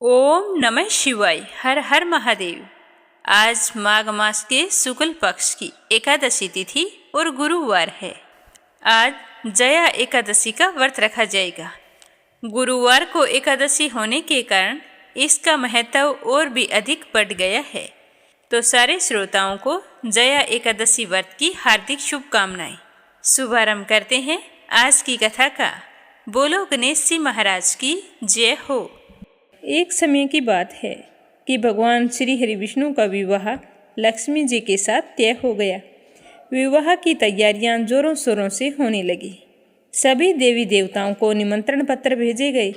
ओम नमः शिवाय। हर हर महादेव। आज माघ मास के शुक्ल पक्ष की एकादशी तिथि और गुरुवार है। आज जया एकादशी का व्रत रखा जाएगा। गुरुवार को एकादशी होने के कारण इसका महत्व और भी अधिक बढ़ गया है। तो सारे श्रोताओं को जया एकादशी व्रत की हार्दिक शुभकामनाएं। शुभारंभ करते हैं आज की कथा का। बोलो गणेश जी महाराज की जय हो। एक समय की बात है कि भगवान श्री हरि विष्णु का विवाह लक्ष्मी जी के साथ तय हो गया। विवाह की तैयारियां जोरों शोरों से होने लगी। सभी देवी देवताओं को निमंत्रण पत्र भेजे गए,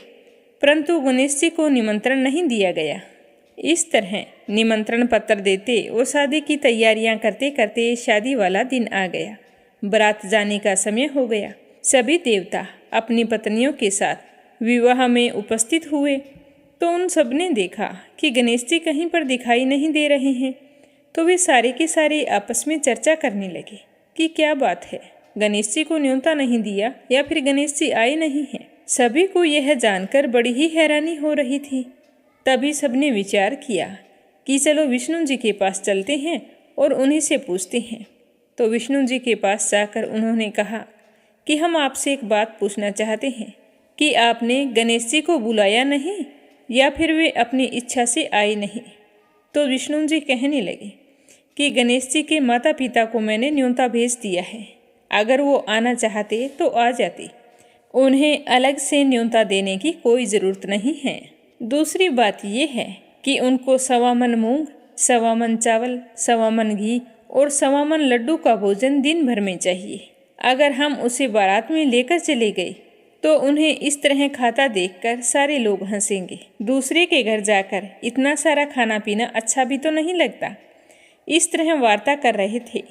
परंतु गणेश जी को निमंत्रण नहीं दिया गया। इस तरह निमंत्रण पत्र देते और शादी की तैयारियां करते करते शादी वाला दिन आ गया। बारात जाने का समय हो गया। सभी देवता अपनी पत्नियों के साथ विवाह में उपस्थित हुए तो उन सब ने देखा कि गणेश जी कहीं पर दिखाई नहीं दे रहे हैं। तो वे सारे के सारे आपस में चर्चा करने लगे कि क्या बात है, गणेश जी को न्योता नहीं दिया या फिर गणेश जी आए नहीं हैं। सभी को यह जानकर बड़ी ही हैरानी हो रही थी। तभी सबने विचार किया कि चलो विष्णु जी के पास चलते हैं और उन्हीं से पूछते हैं। तो विष्णु जी के पास जाकर उन्होंने कहा कि हम आपसे एक बात पूछना चाहते हैं कि आपने गणेश जी को बुलाया नहीं या फिर वे अपनी इच्छा से आए नहीं। तो विष्णु जी कहने लगे कि गणेश जी के माता पिता को मैंने न्योता भेज दिया है। अगर वो आना चाहते तो आ जाते। उन्हें अलग से न्योता देने की कोई ज़रूरत नहीं है। दूसरी बात यह है कि उनको 1.25 मन मूंग, 1.25 मन चावल, 1.25 मन घी और 1.25 मन लड्डू का भोजन दिन भर में चाहिए। अगर हम उसे बारात में लेकर चले गए तो उन्हें इस तरह खाता देखकर सारे लोग हंसेंगे। दूसरे के घर जाकर इतना सारा खाना पीना अच्छा भी तो नहीं लगता। इस तरह वार्ता कर रहे थे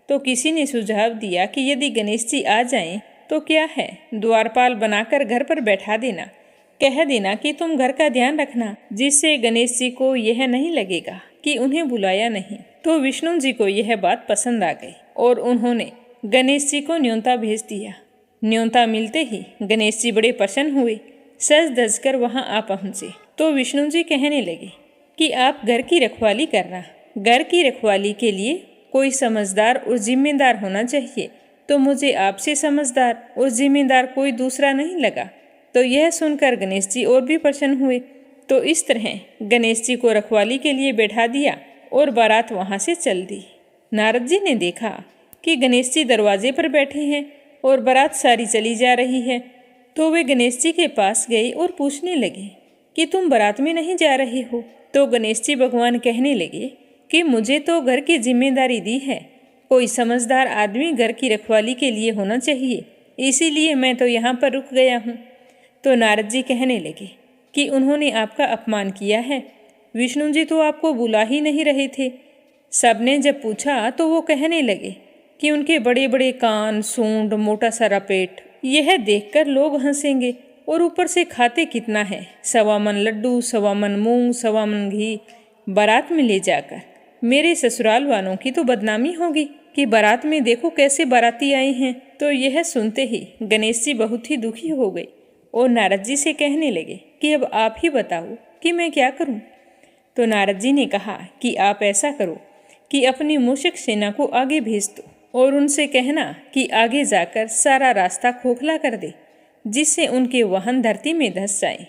तो किसी ने सुझाव दिया कि यदि गणेश जी आ जाएं तो क्या है, द्वारपाल बनाकर घर पर बैठा देना। कह देना कि तुम घर का ध्यान रखना, जिससे गणेश जी को यह नहीं लगेगा कि उन्हें बुलाया नहीं। तो विष्णु जी को यह बात पसंद आ गई और उन्होंने गणेश जी को न्योता भेज दिया। न्योता मिलते ही गणेश जी बड़े प्रसन्न हुए, सज धज कर वहाँ आ पहुँचे। तो विष्णु जी कहने लगे कि आप घर की रखवाली करना। घर की रखवाली के लिए कोई समझदार और जिम्मेदार होना चाहिए। तो मुझे आपसे समझदार और जिम्मेदार कोई दूसरा नहीं लगा। तो यह सुनकर गणेश जी और भी प्रसन्न हुए। तो इस तरह गणेश जी को रखवाली के लिए बैठा दिया और बारात वहाँ से चल दी। नारद जी ने देखा कि गणेश जी दरवाजे पर बैठे हैं और बारात सारी चली जा रही है। तो वे गणेश जी के पास गए और पूछने लगे कि तुम बारात में नहीं जा रहे हो। तो गणेश जी भगवान कहने लगे कि मुझे तो घर की जिम्मेदारी दी है। कोई समझदार आदमी घर की रखवाली के लिए होना चाहिए, इसीलिए मैं तो यहाँ पर रुक गया हूँ। तो नारद जी कहने लगे कि उन्होंने आपका अपमान किया है। विष्णु जी तो आपको बुला ही नहीं रहे थे। सबने जब पूछा तो वो कहने लगे कि उनके बड़े बड़े कान, सूंड, मोटा सारा पेट, यह देखकर लोग हंसेंगे और ऊपर से खाते कितना है, 1.25 मन लड्डू, 1.25 मन मूंग, 1.25 मन घी। बारात में ले जाकर मेरे ससुराल वालों की तो बदनामी होगी कि बारात में देखो कैसे बाराती आए हैं। तो यह सुनते ही गणेश जी बहुत ही दुखी हो गए और नारद जी से कहने लगे कि अब आप ही बताओ कि मैं क्या करूं। तो नारद जी ने कहा कि आप ऐसा करो कि अपनी मूषक सेना को आगे भेज दो और उनसे कहना कि आगे जाकर सारा रास्ता खोखला कर दे, जिससे उनके वाहन धरती में धंस जाएं।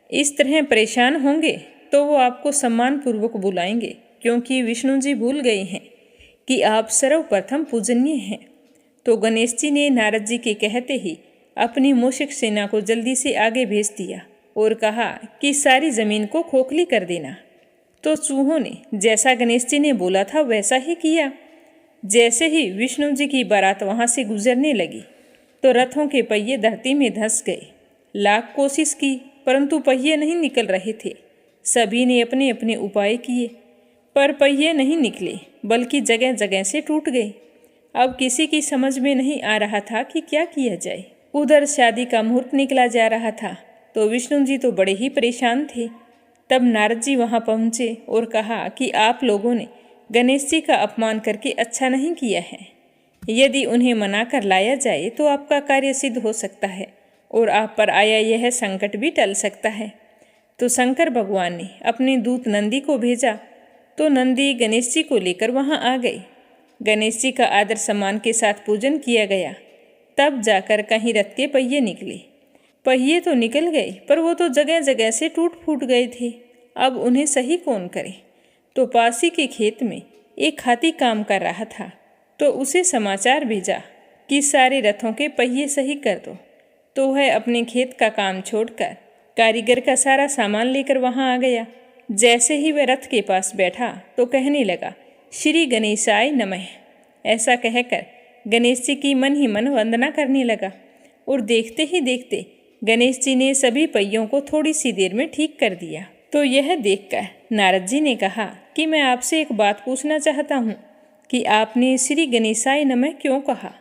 इस तरह परेशान होंगे तो वो आपको सम्मानपूर्वक बुलाएंगे, क्योंकि विष्णु जी भूल गए हैं कि आप सर्वप्रथम पूजनीय हैं। तो गणेश जी ने नारद जी के कहते ही अपनी मूषक सेना को जल्दी से आगे भेज दिया और कहा कि सारी जमीन को खोखली कर देना। तो चूहों ने जैसा गणेश जी ने बोला था वैसा ही किया। जैसे ही विष्णु जी की बारात वहाँ से गुजरने लगी तो रथों के पहिए धरती में धंस गए। लाख कोशिश की परंतु पहिए नहीं निकल रहे थे। सभी ने अपने अपने उपाय किए पर पहिए नहीं निकले, बल्कि जगह जगह से टूट गए। अब किसी की समझ में नहीं आ रहा था कि क्या किया जाए। उधर शादी का मुहूर्त निकला जा रहा था तो विष्णु जी तो बड़े ही परेशान थे। तब नारद जी वहाँ पहुँचे और कहा कि आप लोगों ने गणेश जी का अपमान करके अच्छा नहीं किया है। यदि उन्हें मना कर लाया जाए तो आपका कार्य सिद्ध हो सकता है और आप पर आया यह संकट भी टल सकता है। तो शंकर भगवान ने अपने दूत नंदी को भेजा, तो नंदी गणेश जी को लेकर वहाँ आ गए। गणेश जी का आदर सम्मान के साथ पूजन किया गया। तब जाकर कहीं रथ के पहिए निकले। पहिए तो निकल गए, पर वो तो जगह जगह से टूट फूट गए थे। अब उन्हें सही कौन करे। तो पासी के खेत में एक हाथी काम कर रहा था, तो उसे समाचार भेजा कि सारे रथों के पहिए सही कर दो। तो वह अपने खेत का काम छोड़कर कारीगर का सारा सामान लेकर वहाँ आ गया। जैसे ही वह रथ के पास बैठा तो कहने लगा, श्री गणेशाय नमः। ऐसा कहकर गणेश जी की मन ही मन वंदना करने लगा। और देखते ही देखते गणेश जी ने सभी पहियों को थोड़ी सी देर में ठीक कर दिया। तो यह देखकर नारद जी ने कहा कि मैं आपसे एक बात पूछना चाहता हूँ कि आपने श्री गणेशाय नमः क्यों कहा।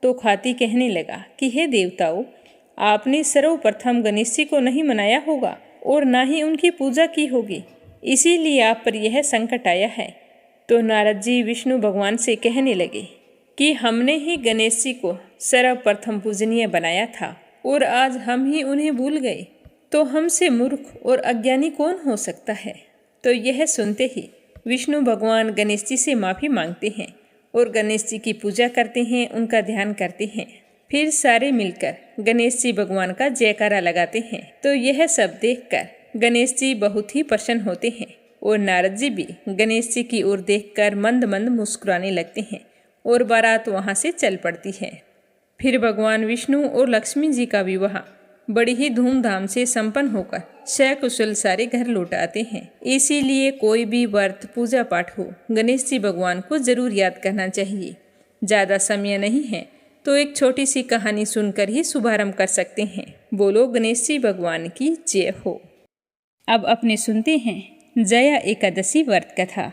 तो हाथी कहने लगा कि हे देवताओं, आपने सर्वप्रथम गणेश जी को नहीं मनाया होगा और ना ही उनकी पूजा की होगी, इसीलिए आप पर यह संकट आया है। तो नारद जी विष्णु भगवान से कहने लगे कि हमने ही गणेश जी को सर्वप्रथम पूजनीय बनाया था और आज हम ही उन्हें भूल गए, तो हमसे मूर्ख और अज्ञानी कौन हो सकता है। तो यह सुनते ही विष्णु भगवान गणेश जी से माफ़ी मांगते हैं और गणेश जी की पूजा करते हैं, उनका ध्यान करते हैं। फिर सारे मिलकर गणेश जी भगवान का जयकारा लगाते हैं। तो यह सब देखकर गणेश जी बहुत ही प्रसन्न होते हैं और नारद जी भी गणेश जी की ओर देखकर मंद मंद मुस्कुराने लगते हैं और बारात वहाँ से चल पड़ती है। फिर भगवान विष्णु और लक्ष्मी जी का विवाह बड़ी ही धूमधाम से संपन्न होकर सकुशल सारे घर लौट आते हैं। इसीलिए कोई भी व्रत पूजा पाठ हो, गणेश जी भगवान को जरूर याद करना चाहिए। ज़्यादा समय नहीं है तो एक छोटी सी कहानी सुनकर ही शुभारंभ कर सकते हैं। बोलो गणेश जी भगवान की जय हो। अब अपने सुनते हैं जया एकादशी व्रत कथा।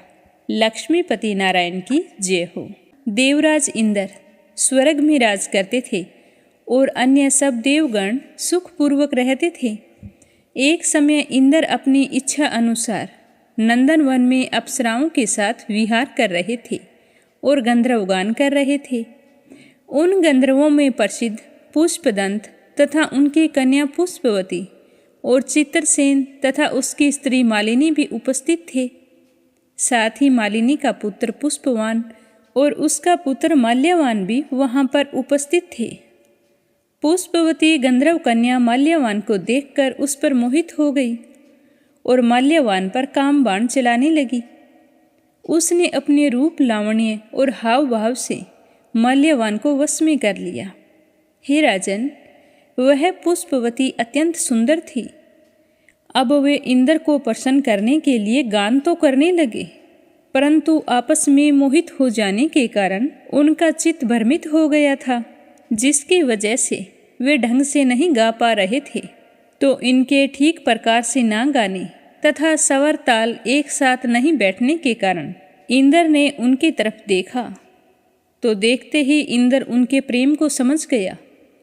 लक्ष्मीपति नारायण की जय हो। देवराज इंद्र स्वर्ग में राज करते थे और अन्य सब देवगण सुखपूर्वक रहते थे। एक समय इंद्र अपनी इच्छा अनुसार नंदन वन में अप्सराओं के साथ विहार कर रहे थे और गंधर्वगान कर रहे थे। उन गंधर्वों में प्रसिद्ध पुष्पदंत तथा उनकी कन्या पुष्पवती और चित्रसेन तथा उसकी स्त्री मालिनी भी उपस्थित थे। साथ ही मालिनी का पुत्र पुष्पवान और उसका पुत्र माल्यवान भी वहाँ पर उपस्थित थे। पुष्पवती गंधर्व कन्या माल्यवान को देखकर उस पर मोहित हो गई और माल्यवान पर काम बाण चलाने लगी। उसने अपने रूप लावण्य और हाव भाव से माल्यवान को वश में कर लिया। हे राजन, वह पुष्पवती अत्यंत सुंदर थी। अब वे इंद्र को प्रसन्न करने के लिए गान तो करने लगे, परंतु आपस में मोहित हो जाने के कारण उनका चित्त भ्रमित हो गया था, जिसकी वजह से वे ढंग से नहीं गा पा रहे थे। तो इनके ठीक प्रकार से ना गाने तथा स्वर ताल एक साथ नहीं बैठने के कारण इंद्र ने उनकी तरफ देखा। तो देखते ही इंद्र उनके प्रेम को समझ गया,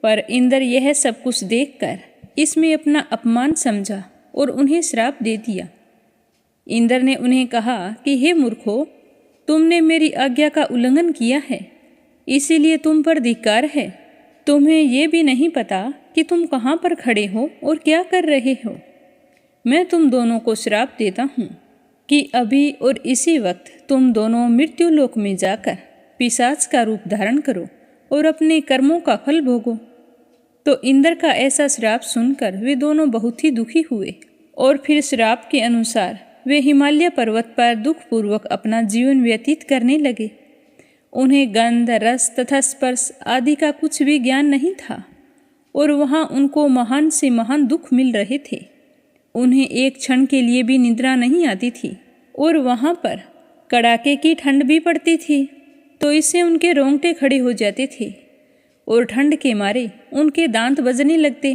पर इंद्र यह सब कुछ देखकर इसमें अपना अपमान समझा और उन्हें श्राप दे दिया। इंद्र ने उन्हें कहा कि हे मूर्खों, तुमने मेरी आज्ञा का उल्लंघन किया है, इसीलिए तुम पर धिक्कार है। तुम्हें ये भी नहीं पता कि तुम कहाँ पर खड़े हो और क्या कर रहे हो। मैं तुम दोनों को श्राप देता हूँ कि अभी और इसी वक्त तुम दोनों मृत्युलोक में जाकर पिशाच का रूप धारण करो और अपने कर्मों का फल भोगो। तो इंद्र का ऐसा श्राप सुनकर वे दोनों बहुत ही दुखी हुए और फिर श्राप के अनुसार वे हिमालय पर्वत पर दुखपूर्वक अपना जीवन व्यतीत करने लगे। उन्हें गंध, रस तथा स्पर्श आदि का कुछ भी ज्ञान नहीं था और वहाँ उनको महान से महान दुख मिल रहे थे। उन्हें एक क्षण के लिए भी निद्रा नहीं आती थी और वहाँ पर कड़ाके की ठंड भी पड़ती थी, तो इससे उनके रोंगटे खड़े हो जाते थे और ठंड के मारे उनके दांत बजने लगते।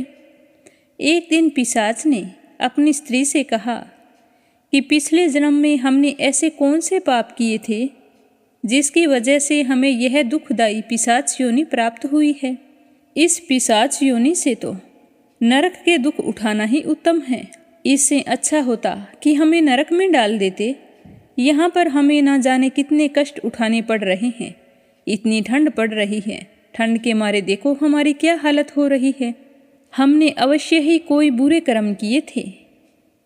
एक दिन पिशाच ने अपनी स्त्री से कहा कि पिछले जन्म में हमने ऐसे कौन से पाप किए थे जिसकी वजह से हमें यह दुखदायी पिशाच योनि प्राप्त हुई है। इस पिशाच योनि से तो नरक के दुख उठाना ही उत्तम है। इससे अच्छा होता कि हमें नरक में डाल देते। यहाँ पर हमें ना जाने कितने कष्ट उठाने पड़ रहे हैं। इतनी ठंड पड़ रही है, ठंड के मारे देखो हमारी क्या हालत हो रही है। हमने अवश्य ही कोई बुरे कर्म किए थे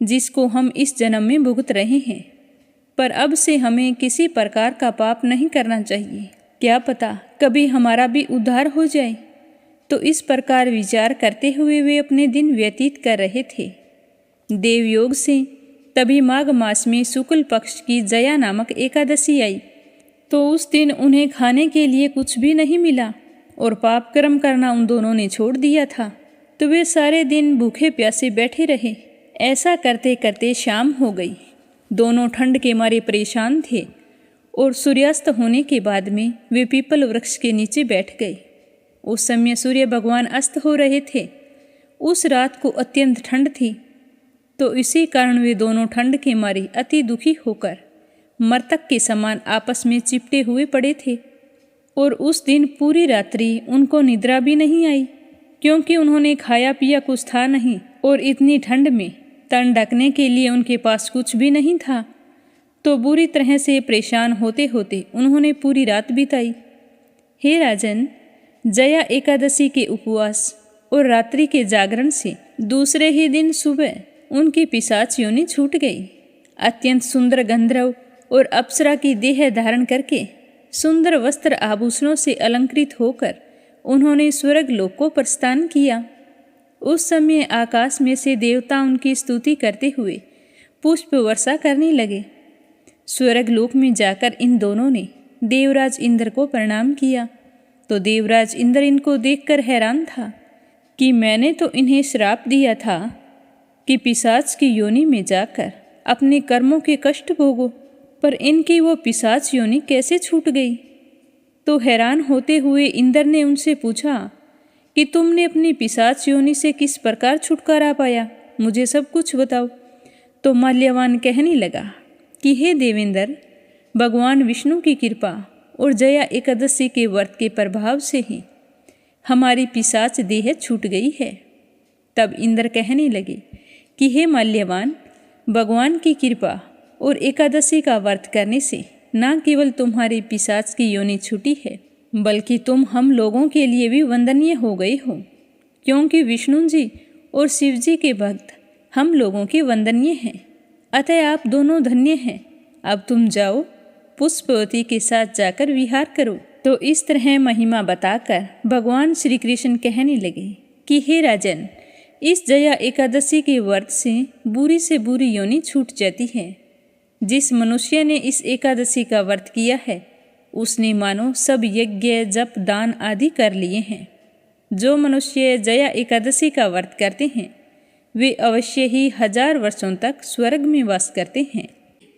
जिसको हम इस जन्म में भुगत रहे हैं। पर अब से हमें किसी प्रकार का पाप नहीं करना चाहिए। क्या पता कभी हमारा भी उद्धार हो जाए। तो इस प्रकार विचार करते हुए वे अपने दिन व्यतीत कर रहे थे। देवयोग से तभी माघ मास में शुक्ल पक्ष की जया नामक एकादशी आई। तो उस दिन उन्हें खाने के लिए कुछ भी नहीं मिला और पाप कर्म करना उन दोनों ने छोड़ दिया था। तो वे सारे दिन भूखे प्यासे बैठे रहे। ऐसा करते करते शाम हो गई। दोनों ठंड के मारे परेशान थे और सूर्यास्त होने के बाद में वे पीपल वृक्ष के नीचे बैठ गए। उस समय सूर्य भगवान अस्त हो रहे थे। उस रात को अत्यंत ठंड थी। तो इसी कारण वे दोनों ठंड के मारे अति दुखी होकर मृतक के समान आपस में चिपटे हुए पड़े थे। और उस दिन पूरी रात्रि उनको निद्रा भी नहीं आई, क्योंकि उन्होंने खाया पिया कुछ था नहीं और इतनी ठंड में तन ढकने के लिए उनके पास कुछ भी नहीं था। तो बुरी तरह से परेशान होते होते उन्होंने पूरी रात बिताई। हे राजन, जया एकादशी के उपवास और रात्रि के जागरण से दूसरे ही दिन सुबह उनकी पिशाच योनि छूट गई। अत्यंत सुंदर गंधर्व और अप्सरा की देह धारण करके सुंदर वस्त्र आभूषणों से अलंकृत होकर उन्होंने स्वर्ग लोक को प्रस्थान किया। उस समय आकाश में से देवता उनकी स्तुति करते हुए पुष्प वर्षा करने लगे। स्वर्ग लोक में जाकर इन दोनों ने देवराज इंद्र को प्रणाम किया। तो देवराज इंद्र इनको देखकर हैरान था कि मैंने तो इन्हें श्राप दिया था कि पिशाच की योनि में जाकर अपने कर्मों के कष्ट भोगो, पर इनकी वो पिशाच योनि कैसे छूट गई। तो हैरान होते हुए इंद्र ने उनसे पूछा कि तुमने अपनी पिशाच योनि से किस प्रकार छुटकारा पाया, मुझे सब कुछ बताओ। तो माल्यवान कहने लगा कि हे देवेंद्र, भगवान विष्णु की कृपा और जया एकादशी के व्रत के प्रभाव से ही हमारी पिशाच देह छूट गई है। तब इंद्र कहने लगे कि हे माल्यवान, भगवान की कृपा और एकादशी का व्रत करने से न केवल तुम्हारी पिशाच की योनि छूटी है, बल्कि तुम हम लोगों के लिए भी वंदनीय हो गए हो, क्योंकि विष्णु जी और शिव जी के भक्त हम लोगों के वंदनीय हैं। अतः आप दोनों धन्य हैं। अब तुम जाओ, पुष्पवती के साथ जाकर विहार करो। तो इस तरह महिमा बताकर भगवान श्री कृष्ण कहने लगे कि हे राजन, इस जया एकादशी के व्रत से बुरी योनि छूट जाती है। जिस मनुष्य ने इस एकादशी का व्रत किया है उसने मानो सब यज्ञ जप दान आदि कर लिए हैं। जो मनुष्य जया एकादशी का व्रत करते हैं वे अवश्य ही 1000 वर्षों तक स्वर्ग में वास करते हैं।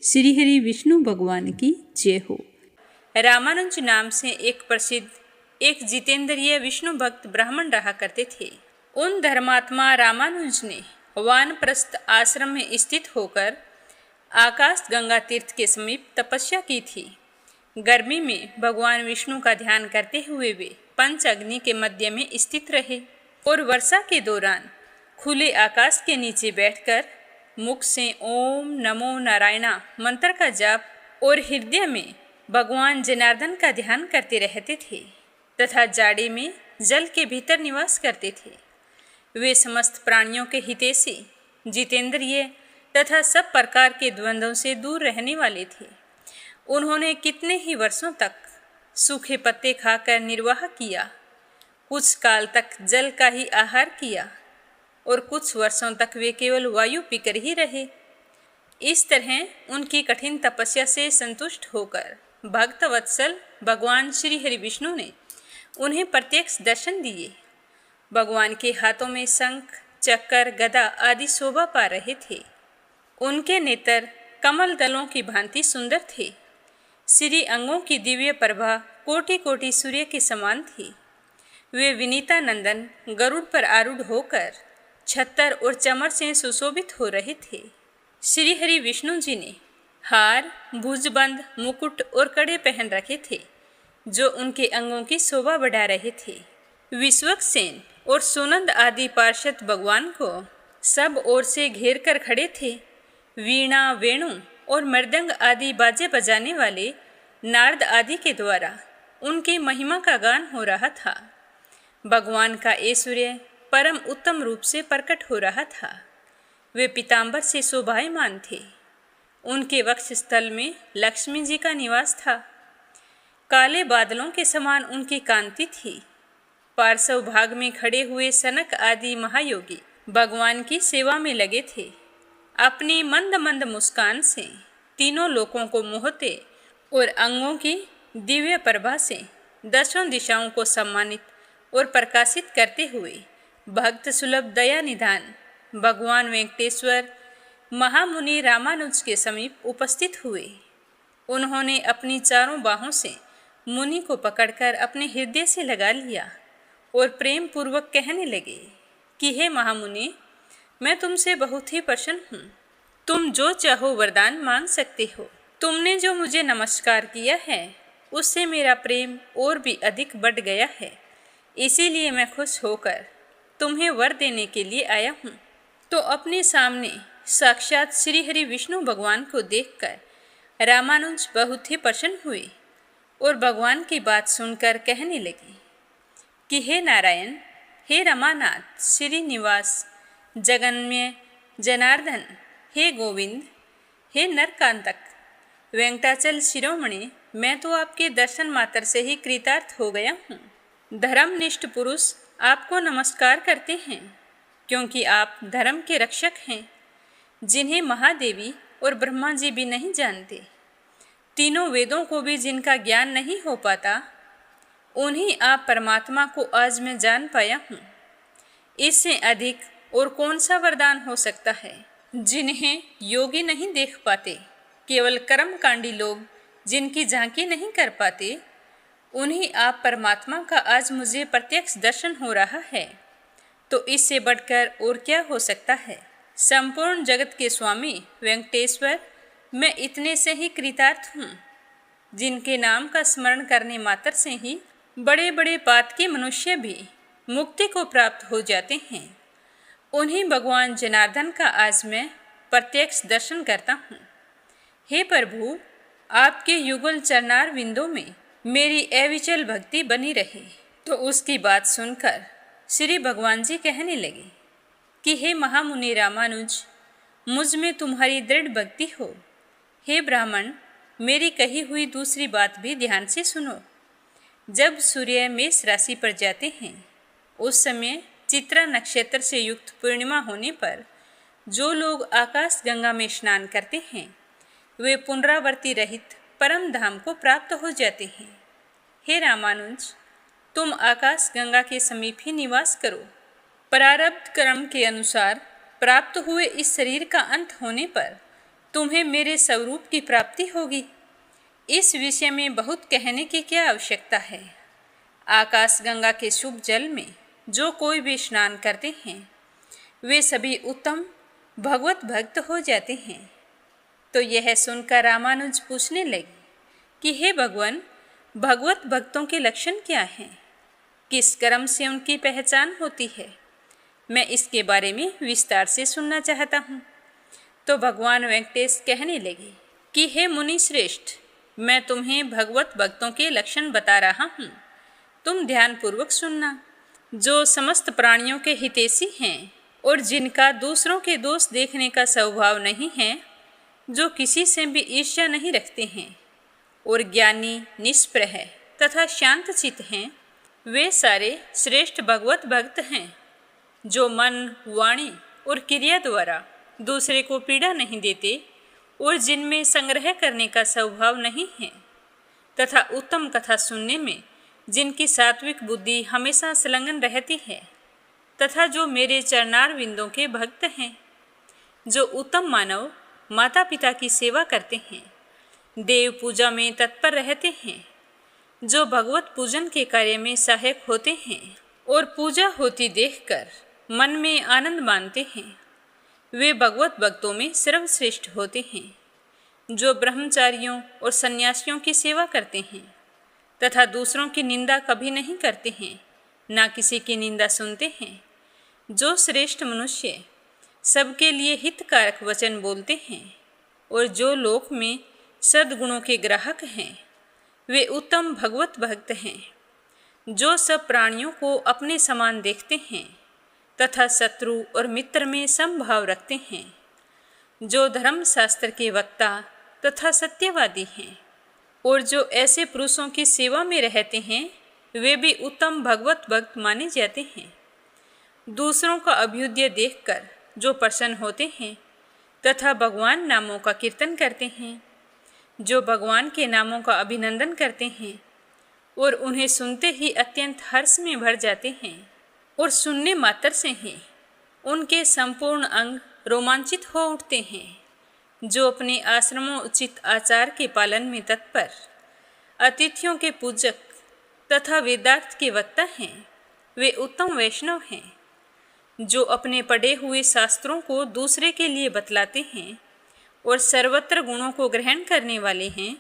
श्री हरि विष्णु भगवान की जय हो। रामानुज नाम से एक प्रसिद्ध एक जितेंद्रिय विष्णु भक्त ब्राह्मण रहा करते थे। उन धर्मात्मा रामानुज ने वानप्रस्थ आश्रम में स्थित होकर आकाश गंगा तीर्थ के समीप तपस्या की थी। गर्मी में भगवान विष्णु का ध्यान करते हुए वे पंच अग्नि के मध्य में स्थित रहे और वर्षा के दौरान खुले आकाश के नीचे बैठकर मुख से ओम नमो नारायणा मंत्र का जाप और हृदय में भगवान जनार्दन का ध्यान करते रहते थे तथा जाड़े में जल के भीतर निवास करते थे। वे समस्त प्राणियों के हितैषी, जितेंद्रिय तथा सब प्रकार के द्वंद्वों से दूर रहने वाले थे। उन्होंने कितने ही वर्षों तक सूखे पत्ते खाकर निर्वाह किया, कुछ काल तक जल का ही आहार किया और कुछ वर्षों तक वे केवल वायु पीकर ही रहे। इस तरह उनकी कठिन तपस्या से संतुष्ट होकर भक्त वत्सल भगवान श्री हरि विष्णु ने उन्हें प्रत्यक्ष दर्शन दिए। भगवान के हाथों में शंख, चक्कर, गदा आदि शोभा पा रहे थे। उनके नेत्र कमल दलों की भांति सुंदर थे। श्री अंगों की दिव्य प्रभा कोटि कोटि सूर्य के समान थी। वे विनीता नंदन गरुड़ पर आरूढ़ होकर छत्तर और चमर से सुशोभित हो रहे थे। श्री हरि विष्णु जी ने हार, भुजबंद, मुकुट और कड़े पहन रखे थे जो उनके अंगों की शोभा बढ़ा रहे थे। विश्वक्सेन और सुनंद आदि पार्षद भगवान को सब ओर से घेर कर खड़े थे। वीणा, वेणु और मृदंग आदि बाजे बजाने वाले नारद आदि के द्वारा उनकी महिमा का गान हो रहा था। भगवान का ऐश्वर्य परम उत्तम रूप से प्रकट हो रहा था। वे पीताम्बर से शोभायमान थे। उनके वक्षस्थल में लक्ष्मी जी का निवास था। काले बादलों के समान उनकी कांति थी। पार्श्व भाग में खड़े हुए सनक आदि महायोगी भगवान की सेवा में लगे थे। अपनी मंद मंद मुस्कान से तीनों लोकों को मोहते और अंगों की दिव्य प्रभा से दसों दिशाओं को सम्मानित और प्रकाशित करते हुए भक्त सुलभ दया निधान भगवान वेंकटेश्वर महामुनि रामानुज के समीप उपस्थित हुए। उन्होंने अपनी चारों बाहों से मुनि को पकड़कर अपने हृदय से लगा लिया और प्रेम पूर्वक कहने लगे कि हे महामुनि, मैं तुमसे बहुत ही प्रसन्न हूँ। तुम जो चाहो वरदान मांग सकते हो। तुमने जो मुझे नमस्कार किया है उससे मेरा प्रेम और भी अधिक बढ़ गया है। इसीलिए मैं खुश होकर तुम्हें वर देने के लिए आया हूँ। तो अपने सामने साक्षात श्री हरि विष्णु भगवान को देखकर रामानुज बहुत ही प्रसन्न हुए और भगवान की बात सुनकर कहने लगे कि हे नारायण, हे रमानाथ, श्रीनिवास, जगन्मय जनार्दन, हे गोविंद, हे नरकांतक, वेंकटाचल शिरोमणि, मैं तो आपके दर्शन मात्र से ही कृतार्थ हो गया हूँ। धर्मनिष्ठ पुरुष आपको नमस्कार करते हैं, क्योंकि आप धर्म के रक्षक हैं, जिन्हें महादेवी और ब्रह्मा जी भी नहीं जानते। तीनों वेदों को भी जिनका ज्ञान नहीं हो पाता, उन्हीं आप परमात्मा को आज मैं जान पाया हूँ। इससे अधिक और कौन सा वरदान हो सकता है? जिन्हें योगी नहीं देख पाते, केवल कर्मकांडी लोग जिनकी झांकी नहीं कर पाते, उन्हीं आप परमात्मा का आज मुझे प्रत्यक्ष दर्शन हो रहा है। तो इससे बढ़कर और क्या हो सकता है? संपूर्ण जगत के स्वामी वेंकटेश्वर, मैं इतने से ही कृतार्थ हूँ, जिनके नाम का स्मरण करने मात्र से ही बड़े बड़े पातकी मनुष्य भी मुक्ति को प्राप्त हो जाते हैं। उन्हीं भगवान जनार्दन का आज मैं प्रत्यक्ष दर्शन करता हूँ। हे प्रभु, आपके युगल चरणार विंदों में मेरी अविचल भक्ति बनी रहे। तो उसकी बात सुनकर श्री भगवान जी कहने लगे कि हे महामुनि रामानुज, मुझ में तुम्हारी दृढ़ भक्ति हो। हे ब्राह्मण, मेरी कही हुई दूसरी बात भी ध्यान से सुनो। जब सूर्य मेष राशि पर जाते हैं, उस समय चित्रा नक्षत्र से युक्त पूर्णिमा होने पर जो लोग आकाश गंगा में स्नान करते हैं, वे पुनरावृत्ति रहित परम धाम को प्राप्त हो जाते हैं। हे रामानुज, तुम आकाश गंगा के समीप ही निवास करो। प्रारब्ध कर्म के अनुसार प्राप्त हुए इस शरीर का अंत होने पर तुम्हें मेरे स्वरूप की प्राप्ति होगी। इस विषय में बहुत कहने की क्या आवश्यकता है। आकाश गंगा के शुभ जल में जो कोई भी स्नान करते हैं, वे सभी उत्तम भगवत भक्त हो जाते हैं। तो यह सुनकर रामानुज पूछने लगे कि हे भगवान, भगवत भक्तों के लक्षण क्या हैं? किस कर्म से उनकी पहचान होती है? मैं इसके बारे में विस्तार से सुनना चाहता हूँ। तो भगवान वेंकटेश कहने लगे कि हे मुनि श्रेष्ठ, मैं तुम्हें भगवत भक्तों के लक्षण बता रहा हूँ, तुम ध्यानपूर्वक सुनना। जो समस्त प्राणियों के हितैषी हैं और जिनका दूसरों के दोष देखने का स्वभाव नहीं है, जो किसी से भी ईर्ष्या नहीं रखते हैं और ज्ञानी, निष्प्रह तथा शांत चित्त हैं, वे सारे श्रेष्ठ भगवत भक्त हैं। जो मन, वाणी और क्रिया द्वारा दूसरे को पीड़ा नहीं देते और जिनमें संग्रह करने का स्वभाव नहीं है, तथा उत्तम कथा सुनने में जिनकी सात्विक बुद्धि हमेशा संलग्न रहती है, तथा जो मेरे चरणार विंदों के भक्त हैं। जो उत्तम मानव माता पिता की सेवा करते हैं, देव पूजा में तत्पर रहते हैं, जो भगवत पूजन के कार्य में सहायक होते हैं और पूजा होती देखकर मन में आनंद मानते हैं, वे भगवत भक्तों में सर्वश्रेष्ठ होते हैं। जो ब्रह्मचारियों और सन्यासियों की सेवा करते हैं तथा दूसरों की निंदा कभी नहीं करते हैं, ना किसी की निंदा सुनते हैं, जो श्रेष्ठ मनुष्य सबके लिए हितकारक वचन बोलते हैं और जो लोक में सद्गुणों के ग्राहक हैं, वे उत्तम भगवत भक्त हैं। जो सब प्राणियों को अपने समान देखते हैं, तथा शत्रु और मित्र में समभाव रखते हैं, जो धर्म शास्त्र के वक्ता तथा सत्यवादी हैं, और जो ऐसे पुरुषों की सेवा में रहते हैं वे भी उत्तम भगवत भक्त माने जाते हैं। दूसरों का अभ्युदय देखकर जो प्रसन्न होते हैं तथा भगवान नामों का कीर्तन करते हैं, जो भगवान के नामों का अभिनंदन करते हैं और उन्हें सुनते ही अत्यंत हर्ष में भर जाते हैं, और सुनने मात्र से ही उनके संपूर्ण अंग रोमांचित हो उठते हैं, जो अपने आश्रमों उचित आचार के पालन में तत्पर, अतिथियों के पूजक तथा वेदार्थ के वक्ता हैं, वे उत्तम वैष्णव हैं, जो अपने पढ़े हुए शास्त्रों को दूसरे के लिए बतलाते हैं और सर्वत्र गुणों को ग्रहण करने वाले हैं,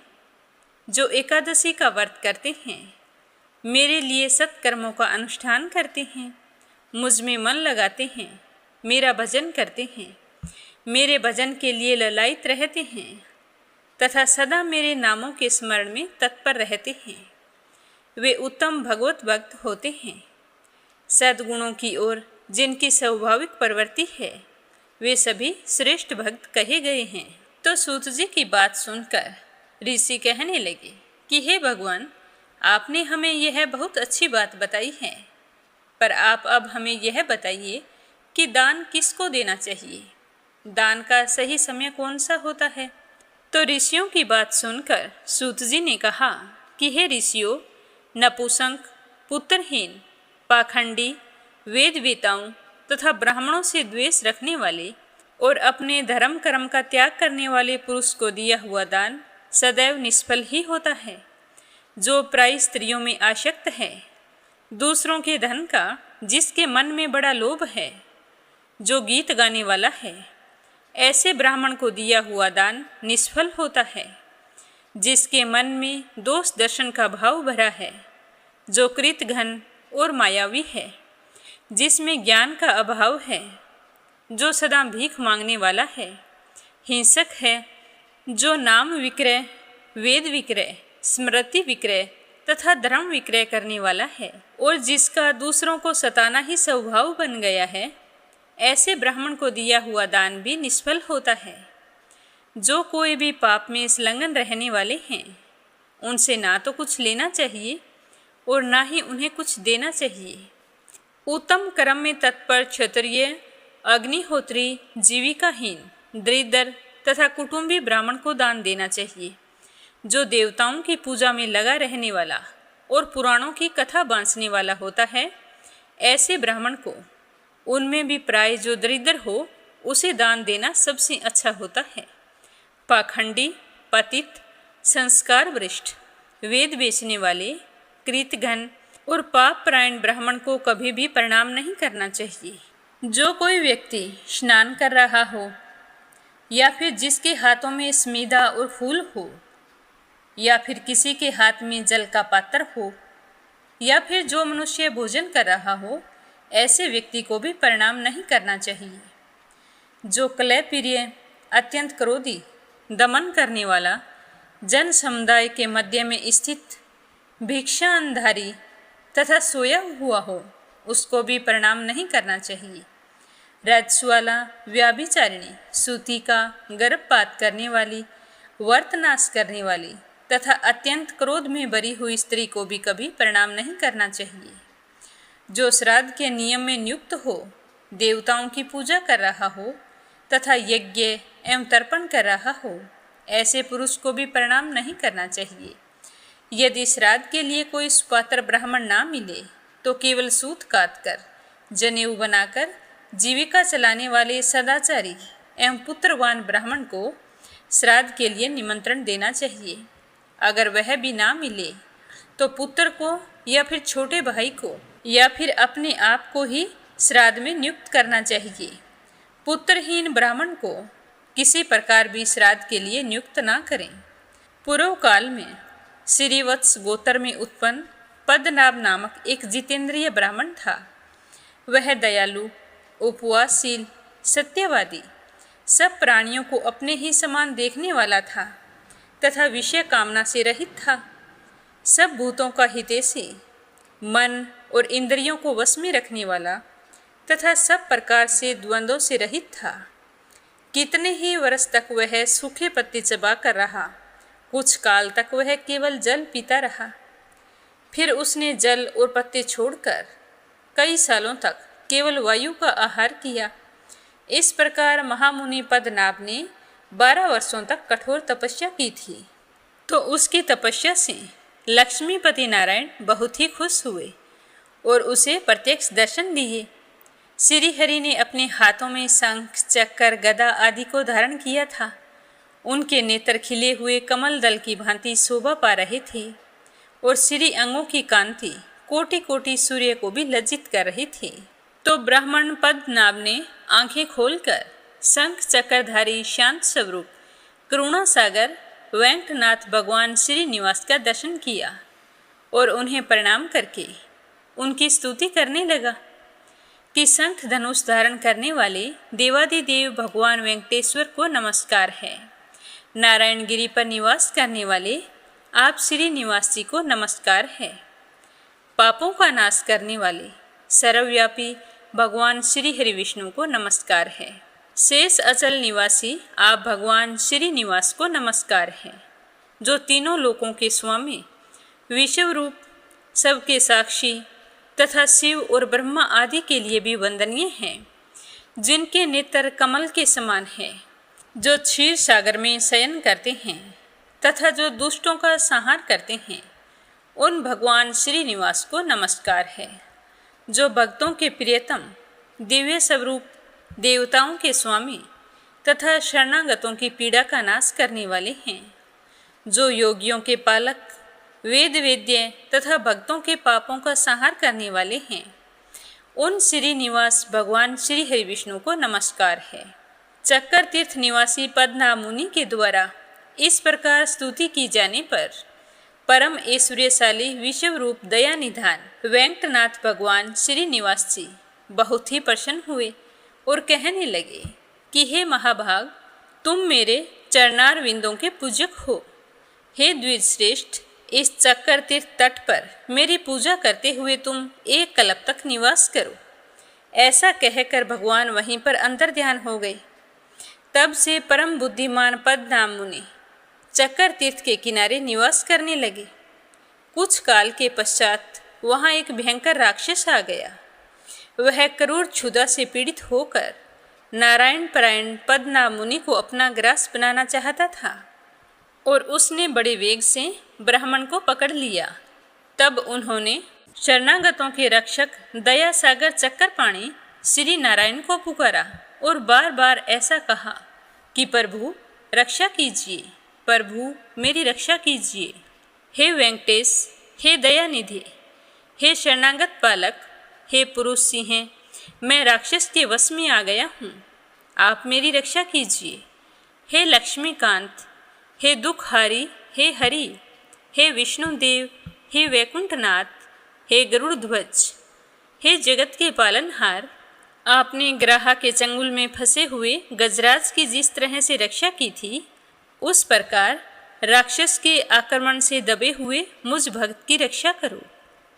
जो एकादशी का व्रत करते हैं, मेरे लिए सत्कर्मों का अनुष्ठान करते हैं, मुझ में मन लगाते हैं, मेरा भजन करते हैं, मेरे भजन के लिए ललायित रहते हैं तथा सदा मेरे नामों के स्मरण में तत्पर रहते हैं, वे उत्तम भगवत भक्त होते हैं। सद्गुणों की ओर जिनकी स्वाभाविक प्रवृत्ति है वे सभी श्रेष्ठ भक्त कहे गए हैं। तो सूत जी की बात सुनकर ऋषि कहने लगे कि हे भगवान, आपने हमें यह बहुत अच्छी बात बताई है, पर आप अब हमें यह बताइए कि दान किसको देना चाहिए, दान का सही समय कौन सा होता है। तो ऋषियों की बात सुनकर सूत जी ने कहा कि हे ऋषियों, नपुंसक, पुत्रहीन, पाखंडी, वेद वेताओं तथा ब्राह्मणों से द्वेष रखने वाले और अपने धर्म कर्म का त्याग करने वाले पुरुष को दिया हुआ दान सदैव निष्फल ही होता है। जो प्राय स्त्रियों में आसक्त है, दूसरों के धन का जिसके मन में बड़ा लोभ है, जो गीत गाने वाला है, ऐसे ब्राह्मण को दिया हुआ दान निष्फल होता है। जिसके मन में दोष दर्शन का भाव भरा है, जो कृतघ्न और मायावी है, जिसमें ज्ञान का अभाव है, जो सदा भीख मांगने वाला है, हिंसक है, जो नाम विक्रय, वेद विक्रय, स्मृति विक्रय तथा धर्म विक्रय करने वाला है, और जिसका दूसरों को सताना ही स्वभाव बन गया है, ऐसे ब्राह्मण को दिया हुआ दान भी निष्फल होता है। जो कोई भी पाप में संलग्न रहने वाले हैं, उनसे ना तो कुछ लेना चाहिए और ना ही उन्हें कुछ देना चाहिए। उत्तम कर्म में तत्पर क्षत्रिय, अग्निहोत्री, जीविकाहीन, दरिद्र तथा कुटुंबी ब्राह्मण को दान देना चाहिए। जो देवताओं की पूजा में लगा रहने वाला और पुराणों की कथा बांसने वाला होता है, ऐसे ब्राह्मण को, उनमें भी प्राय जो दरिद्र हो, उसे दान देना सबसे अच्छा होता है। पाखंडी, पतित, संस्कार भ्रष्ट, वेद बेचने वाले, कृतघ्न और पाप परायण ब्राह्मण को कभी भी प्रणाम नहीं करना चाहिए। जो कोई व्यक्ति स्नान कर रहा हो, या फिर जिसके हाथों में स्मिदा और फूल हो, या फिर किसी के हाथ में जल का पात्र हो, या फिर जो मनुष्य भोजन कर रहा हो, ऐसे व्यक्ति को भी प्रणाम नहीं करना चाहिए। जो क्लय प्रिय, अत्यंत क्रोधी, दमन करने वाला, जन समुदाय के मध्य में स्थित, भिक्षांधारी तथा सोया हुआ हो, उसको भी प्रणाम नहीं करना चाहिए। रजस्वाला, व्याभिचारिणी, सूतिका, गर्भपात करने वाली, वर्तनाश करने वाली तथा अत्यंत क्रोध में भरी हुई स्त्री को भी कभी प्रणाम नहीं करना चाहिए। जो श्राद्ध के नियम में नियुक्त हो, देवताओं की पूजा कर रहा हो तथा यज्ञ एवं तर्पण कर रहा हो, ऐसे पुरुष को भी प्रणाम नहीं करना चाहिए। यदि श्राद्ध के लिए कोई सुपात्र ब्राह्मण ना मिले तो केवल सूत काटकर, जनेऊ बनाकर जीविका चलाने वाले सदाचारी एवं पुत्रवान ब्राह्मण को श्राद्ध के लिए निमंत्रण देना चाहिए। अगर वह भी ना मिले तो पुत्र को या फिर छोटे भाई को या फिर अपने आप को ही श्राद्ध में नियुक्त करना चाहिए। पुत्रहीन ब्राह्मण को किसी प्रकार भी श्राद्ध के लिए नियुक्त ना करें। पूर्व काल में श्रीवत्स गोत्र में उत्पन्न पद्मनाभ नामक एक जितेंद्रिय ब्राह्मण था। वह दयालु, उपवासशील, सत्यवादी, सब प्राणियों को अपने ही समान देखने वाला था तथा विषय कामना से रहित था। सब भूतों का हितैषी, मन और इंद्रियों को वश में रखने वाला, तथा सब प्रकार से द्वंद्वों से रहित था। कितने ही वर्ष तक वह सूखे पत्ते चबा कर रहा। कुछ काल तक वह केवल जल पीता रहा। फिर उसने जल और पत्ते छोड़कर कई सालों तक केवल वायु का आहार किया। इस प्रकार महामुनि पद्मनाभ ने 12 वर्षों तक कठोर तपस्या की थी। तो उसकी तपस्या से लक्ष्मीपति नारायण बहुत ही खुश हुए और उसे प्रत्यक्ष दर्शन दिए। श्री हरि ने अपने हाथों में शंख, चक्र, गदा आदि को धारण किया था। उनके नेत्र खिले हुए कमल दल की भांति शोभा पा रहे थे और श्री अंगों की कांति कोटि कोटि सूर्य को भी लज्जित कर रही थी। तो ब्राह्मण पद्मनाभ ने आंखें खोलकर शंख चक्रधारी शांत स्वरूप करुणा सागर वेंकटनाथ भगवान श्रीनिवास का दर्शन किया और उन्हें प्रणाम करके उनकी स्तुति करने लगा कि शंख धनुष धारण करने वाले देवादिदेव भगवान वेंकटेश्वर को नमस्कार है। नारायण गिरी पर निवास करने वाले आप श्रीनिवास जी को नमस्कार है। पापों का नाश करने वाले सर्वव्यापी भगवान श्री हरि विष्णु को नमस्कार है। शेष अचल निवासी आप भगवान श्रीनिवास को नमस्कार है, जो तीनों लोकों के स्वामी, विश्व रूप, सबके साक्षी तथा शिव और ब्रह्मा आदि के लिए भी वंदनीय हैं, जिनके नेत्र कमल के समान है, जो क्षीर सागर में शयन करते हैं तथा जो दुष्टों का संहार करते हैं, उन भगवान श्रीनिवास को नमस्कार है। जो भक्तों के प्रियतम, दिव्य स्वरूप, देवताओं के स्वामी तथा शरणागतों की पीड़ा का नाश करने वाले हैं, जो योगियों के पालक, वेद वेद्य तथा भक्तों के पापों का संहार करने वाले हैं, उन श्रीनिवास भगवान श्री हरि विष्णु को नमस्कार है। चक्कर तीर्थ निवासी पद्मनाभ मुनि के द्वारा इस प्रकार स्तुति की जाने पर परम ऐश्वर्यशाली विश्व रूप दया निधान वेंकटनाथ भगवान श्रीनिवास जी बहुत ही प्रसन्न हुए और कहने लगे कि हे महाभाग, तुम मेरे चरणार विंदों के पूजक हो। हे द्विज श्रेष्ठ, इस चक्कर तीर्थ तट पर मेरी पूजा करते हुए तुम एक कल्प तक निवास करो। ऐसा कहकर भगवान वहीं पर अंतर ध्यान हो गए। तब से परम बुद्धिमान पद्मनाभ मुनि चक्कर तीर्थ के किनारे निवास करने लगे। कुछ काल के पश्चात वहाँ एक भयंकर राक्षस आ गया। वह क्रूर क्षुधा से पीड़ित होकर नारायण परायण पद्मनाभ मुनि को अपना ग्रास बनाना चाहता था और उसने बड़े वेग से ब्राह्मण को पकड़ लिया। तब उन्होंने शरणागतों के रक्षक दया सागर चक्करपाणी श्री नारायण को पुकारा और बार बार ऐसा कहा कि प्रभु रक्षा कीजिए, प्रभु मेरी रक्षा कीजिए। हे वेंकटेश, हे दयानिधि, हे शरणागत पालक, हे पुरुष सिंह, मैं राक्षस के वश में आ गया हूँ, आप मेरी रक्षा कीजिए। हे लक्ष्मीकांत, हे दुखहारी, हे हरि, हे विष्णुदेव, हे वैकुंठनाथ, हे गरुड़ध्वज, हे जगत के पालनहार, आपने ग्राहा के चंगुल में फंसे हुए गजराज की जिस तरह से रक्षा की थी, उस प्रकार राक्षस के आक्रमण से दबे हुए मुझ भक्त की रक्षा करो।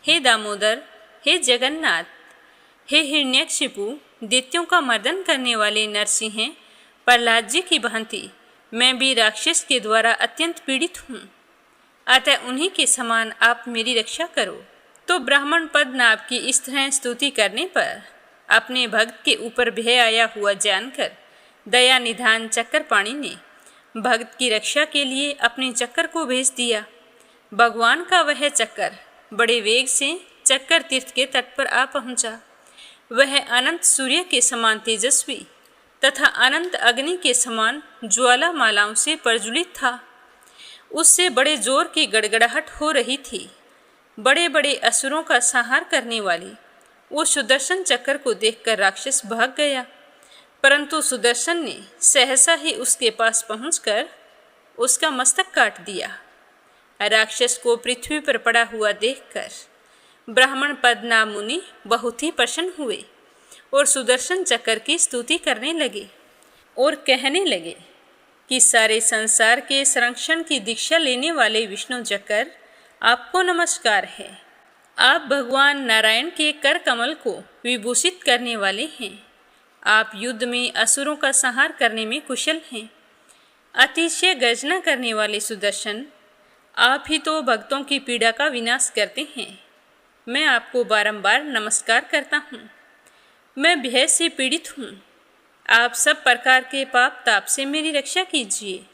हे दामोदर, हे जगन्नाथ, हे हिरण्यकशिपु, दैत्यों का मर्दन करने वाले नरसिंह प्रहलाद जी की भांति मैं भी राक्षस के द्वारा अत्यंत पीड़ित हूँ, अतः उन्हीं के समान आप मेरी रक्षा करो। तो ब्राह्मण पद्मनाभ की इस तरह स्तुति करने पर अपने भक्त के ऊपर भय आया हुआ जानकर दया निधान चक्करपाणी ने भक्त की रक्षा के लिए अपने चक्कर को भेज दिया। भगवान का वह चक्कर बड़े वेग से चक्कर तीर्थ के तट पर आ पहुंचा। वह अनंत सूर्य के समान तेजस्वी तथा अनंत अग्नि के समान ज्वाला मालाओं से प्रज्वलित था। उससे बड़े जोर की गड़गड़ाहट हो रही थी। बड़े बड़े असुरों का संहार करने वाली वो सुदर्शन चक्र को देखकर राक्षस भाग गया, परंतु सुदर्शन ने सहसा ही उसके पास पहुंचकर उसका मस्तक काट दिया। राक्षस को पृथ्वी पर पड़ा हुआ देखकर ब्राह्मण पद्मनाभ मुनि बहुत ही प्रसन्न हुए और सुदर्शन चक्र की स्तुति करने लगे और कहने लगे कि सारे संसार के संरक्षण की दीक्षा लेने वाले विष्णु चक्र आपको नमस्कार है। आप भगवान नारायण के कर कमल को विभूषित करने वाले हैं। आप युद्ध में असुरों का संहार करने में कुशल हैं। अतिशय गर्जना करने वाले सुदर्शन, आप ही तो भक्तों की पीड़ा का विनाश करते हैं। मैं आपको बारंबार नमस्कार करता हूँ। मैं भय से पीड़ित हूँ। आप सब प्रकार के पाप ताप से मेरी रक्षा कीजिए।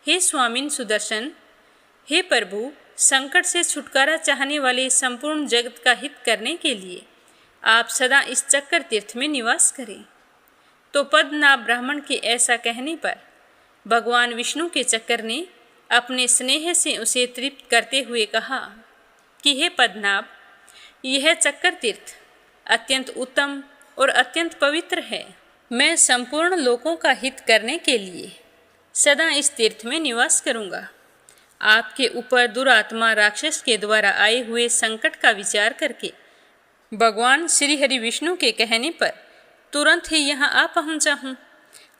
हे स्वामिन सुदर्शन, हे प्रभु, संकट से छुटकारा चाहने वाले संपूर्ण जगत का हित करने के लिए आप सदा इस चक्कर तीर्थ में निवास करें। तो पद्मनाभ ब्राह्मण के ऐसा कहने पर भगवान विष्णु के चक्कर ने अपने स्नेह से उसे तृप्त करते हुए कहा कि हे पद्मनाभ, यह चक्कर तीर्थ अत्यंत उत्तम और अत्यंत पवित्र है। मैं संपूर्ण लोकों का हित करने के लिए सदा इस तीर्थ में निवास करूँगा। आपके ऊपर दुरात्मा राक्षस के द्वारा आए हुए संकट का विचार करके भगवान श्री हरि विष्णु के कहने पर तुरंत ही यहाँ आ पहुँचा हूँ।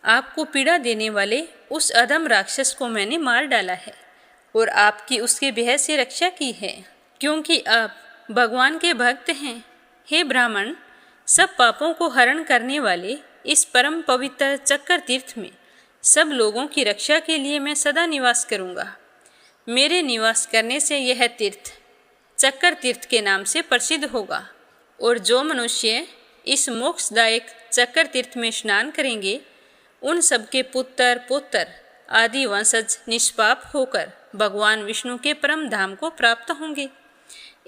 आपको पीड़ा देने वाले उस अधम राक्षस को मैंने मार डाला है और आपकी उसके भय से रक्षा की है, क्योंकि आप भगवान के भक्त हैं। हे ब्राह्मण, सब पापों को हरण करने वाले इस परम पवित्र चक्कर तीर्थ में सब लोगों की रक्षा के लिए मैं सदा निवास करूँगा। मेरे निवास करने से यह तीर्थ चक्कर तीर्थ के नाम से प्रसिद्ध होगा, और जो मनुष्य इस मोक्षदायक चक्कर तीर्थ में स्नान करेंगे उन सबके पुत्र पुत्र आदि वंशज निष्पाप होकर भगवान विष्णु के परम धाम को प्राप्त होंगे।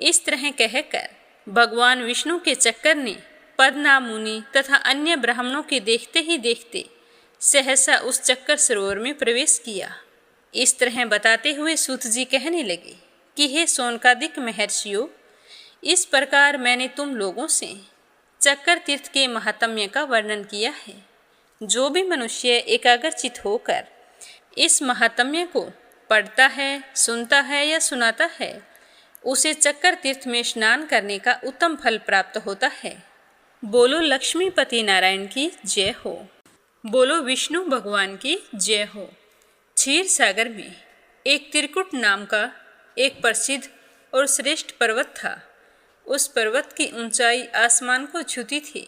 इस तरह कहकर भगवान विष्णु के चक्कर ने पद्मनाभ मुनि तथा अन्य ब्राह्मणों के देखते ही देखते सहसा उस चक्कर सरोवर में प्रवेश किया। इस तरह बताते हुए सूत जी कहने लगे कि हे शौनकादिक महर्षियों, इस प्रकार मैंने तुम लोगों से चक्कर तीर्थ के महात्म्य का वर्णन किया है। जो भी मनुष्य एकाग्रचित होकर इस महात्म्य को पढ़ता है, सुनता है या सुनाता है, उसे चक्कर तीर्थ में स्नान करने का उत्तम फल प्राप्त होता है। बोलो लक्ष्मीपति नारायण की जय हो। बोलो विष्णु भगवान की जय हो। क्षीर सागर में एक त्रिकुट नाम का एक प्रसिद्ध और श्रेष्ठ पर्वत था। उस पर्वत की ऊंचाई आसमान को छूती थी।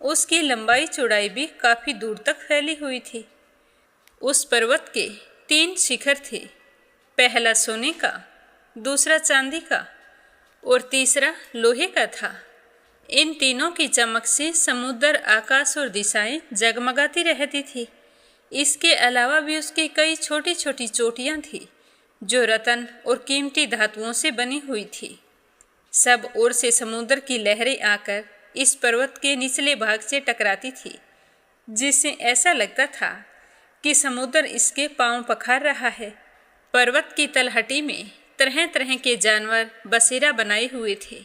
उसकी लंबाई चौड़ाई भी काफ़ी दूर तक फैली हुई थी। उस पर्वत के 3 शिखर थे। पहला सोने का, दूसरा चांदी का और तीसरा लोहे का था। इन तीनों की चमक से समुद्र, आकाश और दिशाएं जगमगाती रहती थी। इसके अलावा भी उसकी कई छोटी छोटी चोटियाँ थीं जो रत्न और कीमती धातुओं से बनी हुई थी। सब ओर से समुद्र की लहरें आकर इस पर्वत के निचले भाग से टकराती थी, जिससे ऐसा लगता था कि समुद्र इसके पांव पखार रहा है। पर्वत की तलहटी में तरह तरह के जानवर बसेरा बनाए हुए थे।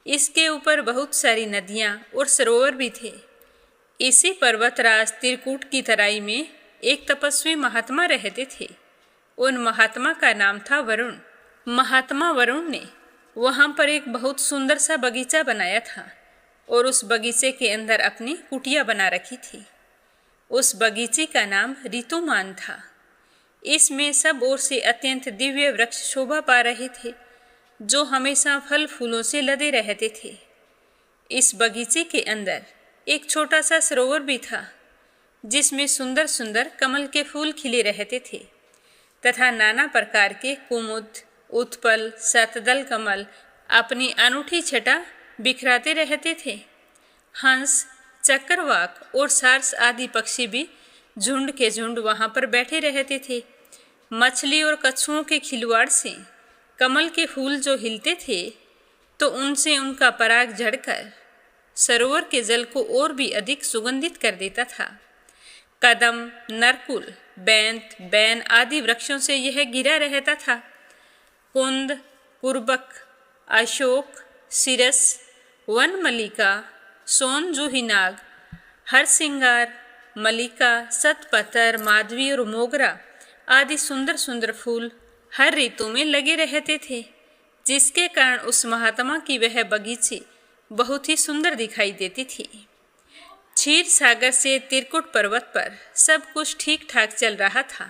इसके ऊपर बहुत सारी नदियाँ और सरोवर भी थे। इसी पर्वतराज त्रिकूट की तराई में एक तपस्वी महात्मा रहते थे। उन महात्मा का नाम था वरुण। महात्मा वरुण ने वहाँ पर एक बहुत सुंदर सा बगीचा बनाया था और उस बगीचे के अंदर अपनी कुटिया बना रखी थी। उस बगीचे का नाम ऋतुमान था। इसमें सब ओर से अत्यंत दिव्य वृक्ष शोभा पा रहे थे जो हमेशा फल फूलों से लदे रहते थे। इस बगीचे के अंदर एक छोटा सा सरोवर भी था जिसमें सुंदर सुंदर कमल के फूल खिले रहते थे तथा नाना प्रकार के कुमुद, उत्पल, शतदल कमल अपनी अनूठी छटा बिखराते रहते थे। हंस, चक्रवाक और सारस आदि पक्षी भी झुंड के झुंड वहाँ पर बैठे रहते थे। मछली और कछुओं के खिलवाड़ से कमल के फूल जो हिलते थे तो उनसे उनका पराग झड़कर सरोवर के जल को और भी अधिक सुगंधित कर देता था। कदम, नरकुल, बैंत, बैन आदि वृक्षों से यह घिरा रहता था। कुंद, कुर्बक, अशोक, सिरस, वन मल्लिका, सोन जूही नाग, हरसिंगार, मल्लिका, सतपतर, माधवी और मोगरा आदि सुंदर सुंदर फूल हर ऋतु में लगे रहते थे, जिसके कारण उस महात्मा की वह बगीचे बहुत ही सुंदर दिखाई देती थी। क्षीर सागर से त्रिकुट पर्वत पर सब कुछ ठीक ठाक चल रहा था,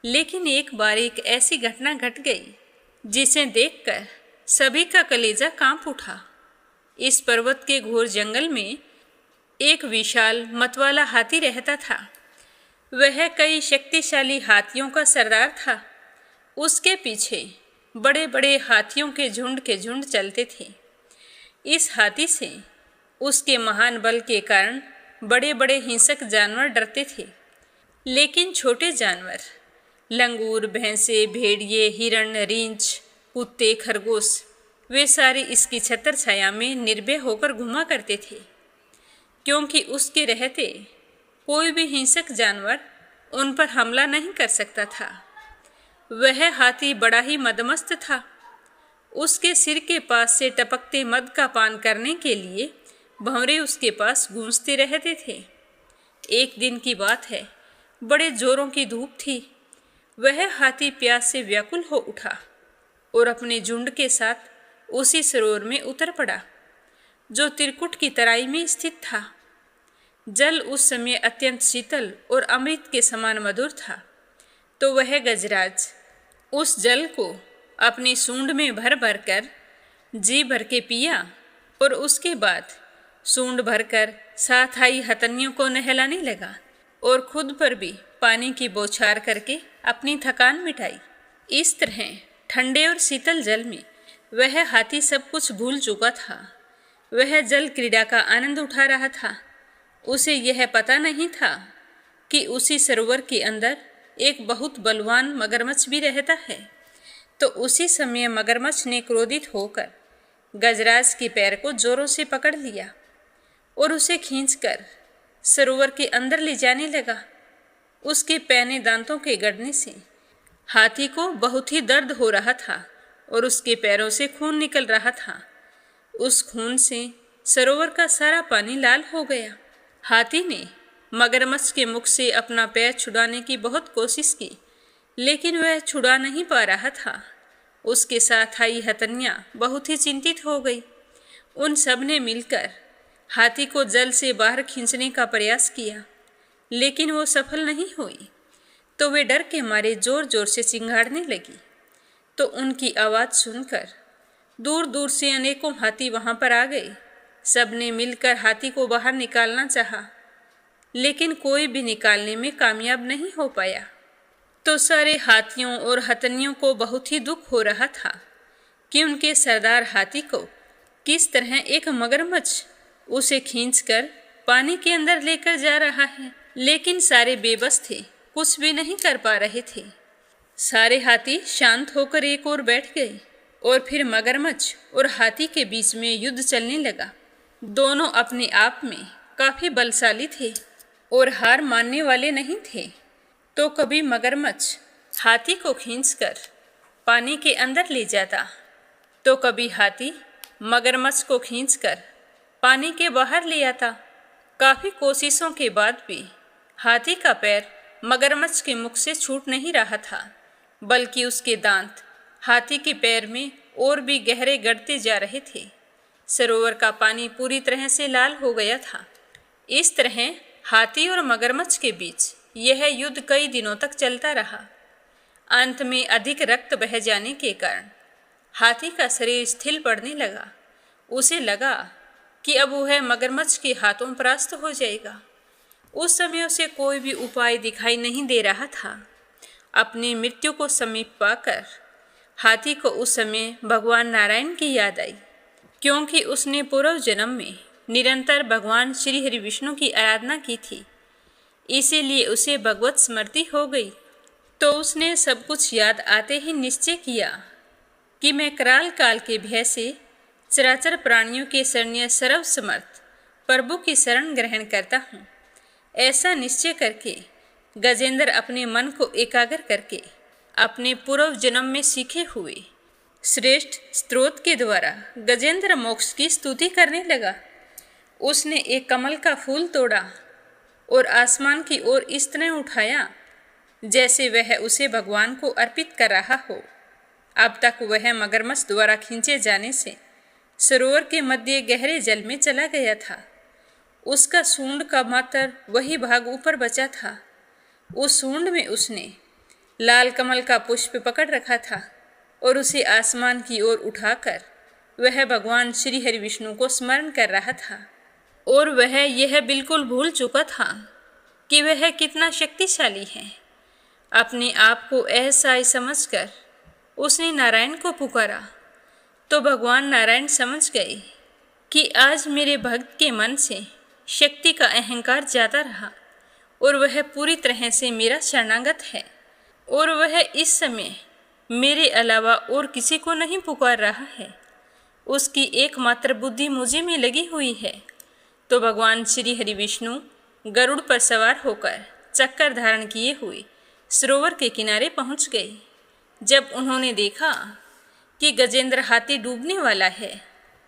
लेकिन एक बार एक ऐसी घटना घट गई जिसे देखकर सभी का कलेजा कांप उठा। इस पर्वत के घोर जंगल में एक विशाल मतवाला हाथी रहता था। वह कई शक्तिशाली हाथियों का सरदार था। उसके पीछे बड़े बड़े हाथियों के झुंड चलते थे। इस हाथी से उसके महान बल के कारण बड़े बड़े हिंसक जानवर डरते थे, लेकिन छोटे जानवर लंगूर, भैंसे, भेड़िए, हिरण, रींछ, कुत्ते, खरगोश वे सारे इसकी छत्र छाया में निर्भय होकर घुमा करते थे, क्योंकि उसके रहते कोई भी हिंसक जानवर उन पर हमला नहीं कर सकता था। वह हाथी बड़ा ही मदमस्त था। उसके सिर के पास से टपकते मद का पान करने के लिए भंवरे उसके पास गूंजते रहते थे। एक दिन की बात है, बड़े जोरों की धूप थी। वह हाथी प्यास से व्याकुल हो उठा और अपने झुंड के साथ उसी सरोवर में उतर पड़ा, जो त्रिकुट की तराई में स्थित था। जल उस समय अत्यंत शीतल और अमृत के समान मधुर था। तो वह गजराज उस जल को अपनी सूंड में भर भर कर जी भर के पिया और उसके बाद सूंड भरकर साथ आई हथनियों को नहलाने लगा और खुद पर भी पानी की बौछार करके अपनी थकान मिटाई। इस तरह ठंडे और शीतल जल में वह हाथी सब कुछ भूल चुका था। वह जल क्रीड़ा का आनंद उठा रहा था। उसे यह पता नहीं था कि उसी सरोवर के अंदर एक बहुत बलवान मगरमच्छ भी रहता है। तो उसी समय मगरमच्छ ने क्रोधित होकर गजराज के पैर को जोरों से पकड़ लिया और उसे खींचकर सरोवर के अंदर ले जाने लगा। उसके पैने दांतों के गड़ने से हाथी को बहुत ही दर्द हो रहा था और उसके पैरों से खून निकल रहा था। उस खून से सरोवर का सारा पानी लाल हो गया। हाथी ने मगरमच्छ के मुख से अपना पैर छुड़ाने की बहुत कोशिश की, लेकिन वह छुड़ा नहीं पा रहा था। उसके साथ आई हथनियाँ बहुत ही चिंतित हो गई। उन सब ने मिलकर हाथी को जल से बाहर खींचने का प्रयास किया, लेकिन वो सफल नहीं हुई। तो वे डर के मारे जोर जोर से चिंघाड़ने लगी। तो उनकी आवाज़ सुनकर दूर दूर से अनेकों हाथी वहाँ पर आ गए। सब ने मिलकर हाथी को बाहर निकालना चाहा, लेकिन कोई भी निकालने में कामयाब नहीं हो पाया। तो सारे हाथियों और हथनियों को बहुत ही दुख हो रहा था कि उनके सरदार हाथी को किस तरह एक मगरमच्छ उसे खींचकर पानी के अंदर लेकर जा रहा है। लेकिन सारे बेबस थे, कुछ भी नहीं कर पा रहे थे। सारे हाथी शांत होकर एक ओर बैठ गए और फिर मगरमच्छ और हाथी के बीच में युद्ध चलने लगा। दोनों अपने आप में काफ़ी बलशाली थे और हार मानने वाले नहीं थे। तो कभी मगरमच्छ हाथी को खींचकर पानी के अंदर ले जाता, तो कभी हाथी मगरमच्छ को खींचकर पानी के बाहर ले आता। काफ़ी कोशिशों के बाद भी हाथी का पैर मगरमच्छ के मुख से छूट नहीं रहा था, बल्कि उसके दांत हाथी के पैर में और भी गहरे गड़ते जा रहे थे। सरोवर का पानी पूरी तरह से लाल हो गया था। इस तरह हाथी और मगरमच्छ के बीच यह युद्ध कई दिनों तक चलता रहा। अंत में अधिक रक्त बह जाने के कारण हाथी का शरीर स्थिर पड़ने लगा। उसे लगा कि अब वह मगरमच्छ के हाथों परास्त हो जाएगा। उस समय उसे कोई भी उपाय दिखाई नहीं दे रहा था। अपनी मृत्यु को समीप पाकर हाथी को उस समय भगवान नारायण की याद आई, क्योंकि उसने पूर्व जन्म में निरंतर भगवान श्री हरि विष्णु की आराधना की थी। इसीलिए उसे भगवत स्मृति हो गई। तो उसने सब कुछ याद आते ही निश्चय किया कि मैं कराल काल के भय से चराचर प्राणियों के शरण्य सर्वसमर्थ प्रभु की शरण ग्रहण करता हूँ। ऐसा निश्चय करके गजेंद्र अपने मन को एकाग्र करके अपने पूर्व जन्म में सीखे हुए श्रेष्ठ स्तोत्र के द्वारा गजेंद्र मोक्ष की स्तुति करने लगा। उसने एक कमल का फूल तोड़ा और आसमान की ओर इस तरह उठाया जैसे वह उसे भगवान को अर्पित कर रहा हो। अब तक वह मगरमच्छ द्वारा खींचे जाने से सरोवर के मध्य गहरे जल में चला गया था। उसका सूंड का मात्र वही भाग ऊपर बचा था। उस सूंड में उसने लाल कमल का पुष्प पकड़ रखा था। और उसे आसमान की ओर उठाकर वह भगवान श्री हरि विष्णु को स्मरण कर रहा था। और वह यह बिल्कुल भूल चुका था कि वह कितना शक्तिशाली है। अपने आप को असहाय समझकर उसने नारायण को पुकारा, तो भगवान नारायण समझ गए कि आज मेरे भक्त के मन से शक्ति का अहंकार जाता रहा और वह पूरी तरह से मेरा शरणागत है और वह इस समय मेरे अलावा और किसी को नहीं पुकार रहा है। उसकी एकमात्र बुद्धि मुझे में लगी हुई है। तो भगवान श्री हरि विष्णु गरुड़ पर सवार होकर चक्कर धारण किए हुए सरोवर के किनारे पहुंच गए। जब उन्होंने देखा कि गजेंद्र हाथी डूबने वाला है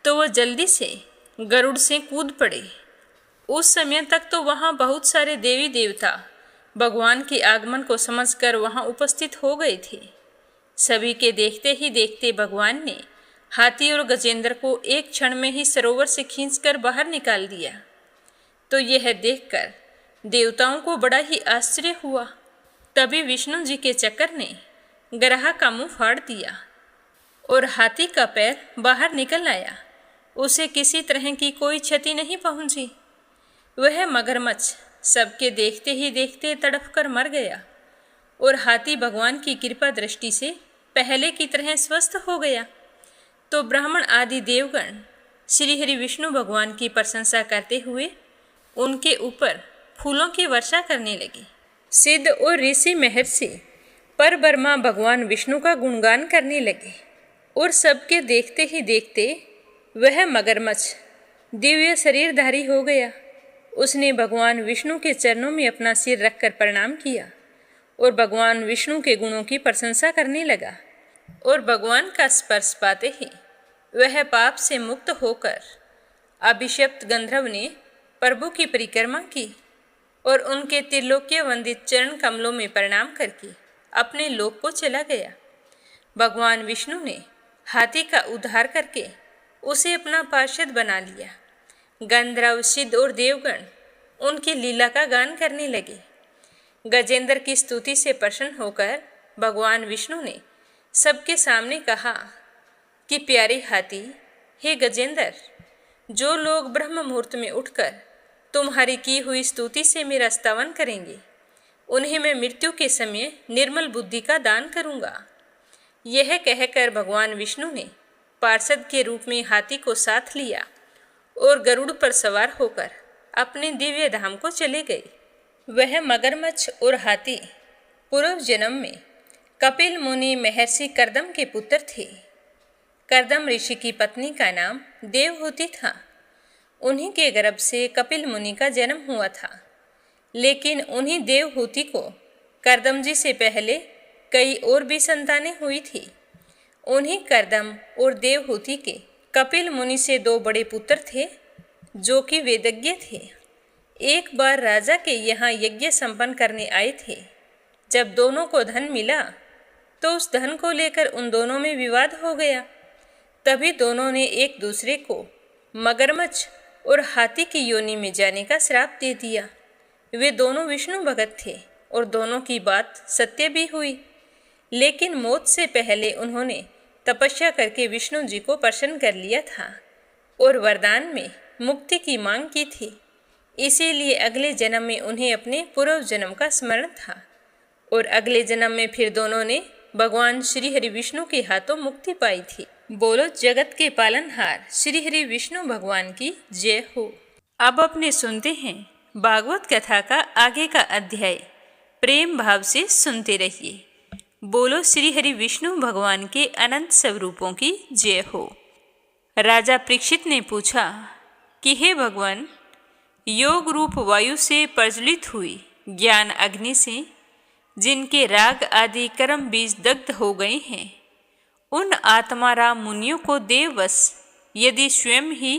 तो वह जल्दी से गरुड़ से कूद पड़े। उस समय तक तो वहाँ बहुत सारे देवी देवता भगवान के आगमन को समझकर वहाँ उपस्थित हो गए थे। सभी के देखते ही देखते भगवान ने हाथी और गजेंद्र को एक क्षण में ही सरोवर से खींचकर बाहर निकाल दिया। तो यह देखकर देवताओं को बड़ा ही आश्चर्य हुआ। तभी विष्णु जी के चक्कर ने गराह का मुंह फाड़ दिया और हाथी का पैर बाहर निकल आया। उसे किसी तरह की कोई क्षति नहीं पहुंची। वह मगरमच्छ सबके देखते ही देखते तड़प कर मर गया और हाथी भगवान की कृपा दृष्टि से पहले की तरह स्वस्थ हो गया। तो ब्राह्मण आदि देवगण श्री हरि विष्णु भगवान की प्रशंसा करते हुए उनके ऊपर फूलों की वर्षा करने लगे। सिद्ध और ऋषि महर्षि पर ब्रह्मा भगवान विष्णु का गुणगान करने लगे और सबके देखते ही देखते वह मगरमच्छ दिव्य शरीरधारी हो गया। उसने भगवान विष्णु के चरणों में अपना सिर रखकर प्रणाम किया और भगवान विष्णु के गुणों की प्रशंसा करने लगा। और भगवान का स्पर्श पाते ही वह पाप से मुक्त होकर अभिशप्त गंधर्व ने प्रभु की परिक्रमा की और उनके त्रिलोक्य वंदित चरण कमलों में प्रणाम करके अपने लोक को चला गया। भगवान विष्णु ने हाथी का उद्धार करके उसे अपना पार्षद बना लिया। गंधर्व सिद्ध और देवगण उनकी लीला का गान करने लगे। गजेंद्र की स्तुति से प्रसन्न होकर भगवान विष्णु ने सबके सामने कहा कि प्यारे हाथी, हे गजेंद्र, जो लोग ब्रह्म मुहूर्त में उठकर तुम्हारी की हुई स्तुति से मेरा स्तवन करेंगे, उन्हें मैं मृत्यु के समय निर्मल बुद्धि का दान करूँगा। यह कहकर भगवान विष्णु ने पार्षद के रूप में हाथी को साथ लिया और गरुड़ पर सवार होकर अपने दिव्य धाम को चले गए। वह मगरमच्छ और हाथी पूर्व जन्म में कपिल मुनि महर्षि कर्दम के पुत्र थे। कर्दम ऋषि की पत्नी का नाम देवहूति था। उन्हीं के गर्भ से कपिल मुनि का जन्म हुआ था। लेकिन उन्हीं देवहूति को कर्दम जी से पहले कई और भी संतानें हुई थी। उन्हीं कर्दम और देवहूति के कपिल मुनि से 2 बड़े पुत्र थे जो कि वेदज्ञ थे। एक बार राजा के यहाँ यज्ञ संपन्न करने आए थे। जब दोनों को धन मिला तो उस धन को लेकर उन दोनों में विवाद हो गया। तभी दोनों ने एक दूसरे को मगरमच्छ और हाथी की योनि में जाने का श्राप दे दिया। वे दोनों विष्णु भगत थे और दोनों की बात सत्य भी हुई। लेकिन मौत से पहले उन्होंने तपस्या करके विष्णु जी को प्रसन्न कर लिया था और वरदान में मुक्ति की मांग की थी। इसीलिए अगले जन्म में उन्हें अपने पूर्व जन्म का स्मरण था और अगले जन्म में फिर दोनों ने भगवान श्री हरि विष्णु के हाथों मुक्ति पाई थी। बोलो जगत के पालनहार श्री हरि विष्णु भगवान की जय हो। अब अपने सुनते हैं भागवत कथा का आगे का अध्याय। प्रेम भाव से सुनते रहिए। बोलो श्री हरि विष्णु भगवान के अनंत स्वरूपों की जय हो। राजा परीक्षित ने पूछा कि हे भगवान, योग रूप वायु से प्रज्वलित हुई ज्ञान अग्नि से जिनके राग आदि कर्म बीज दग्ध हो गए हैं, उन आत्माराम मुनियों को देववश यदि स्वयं ही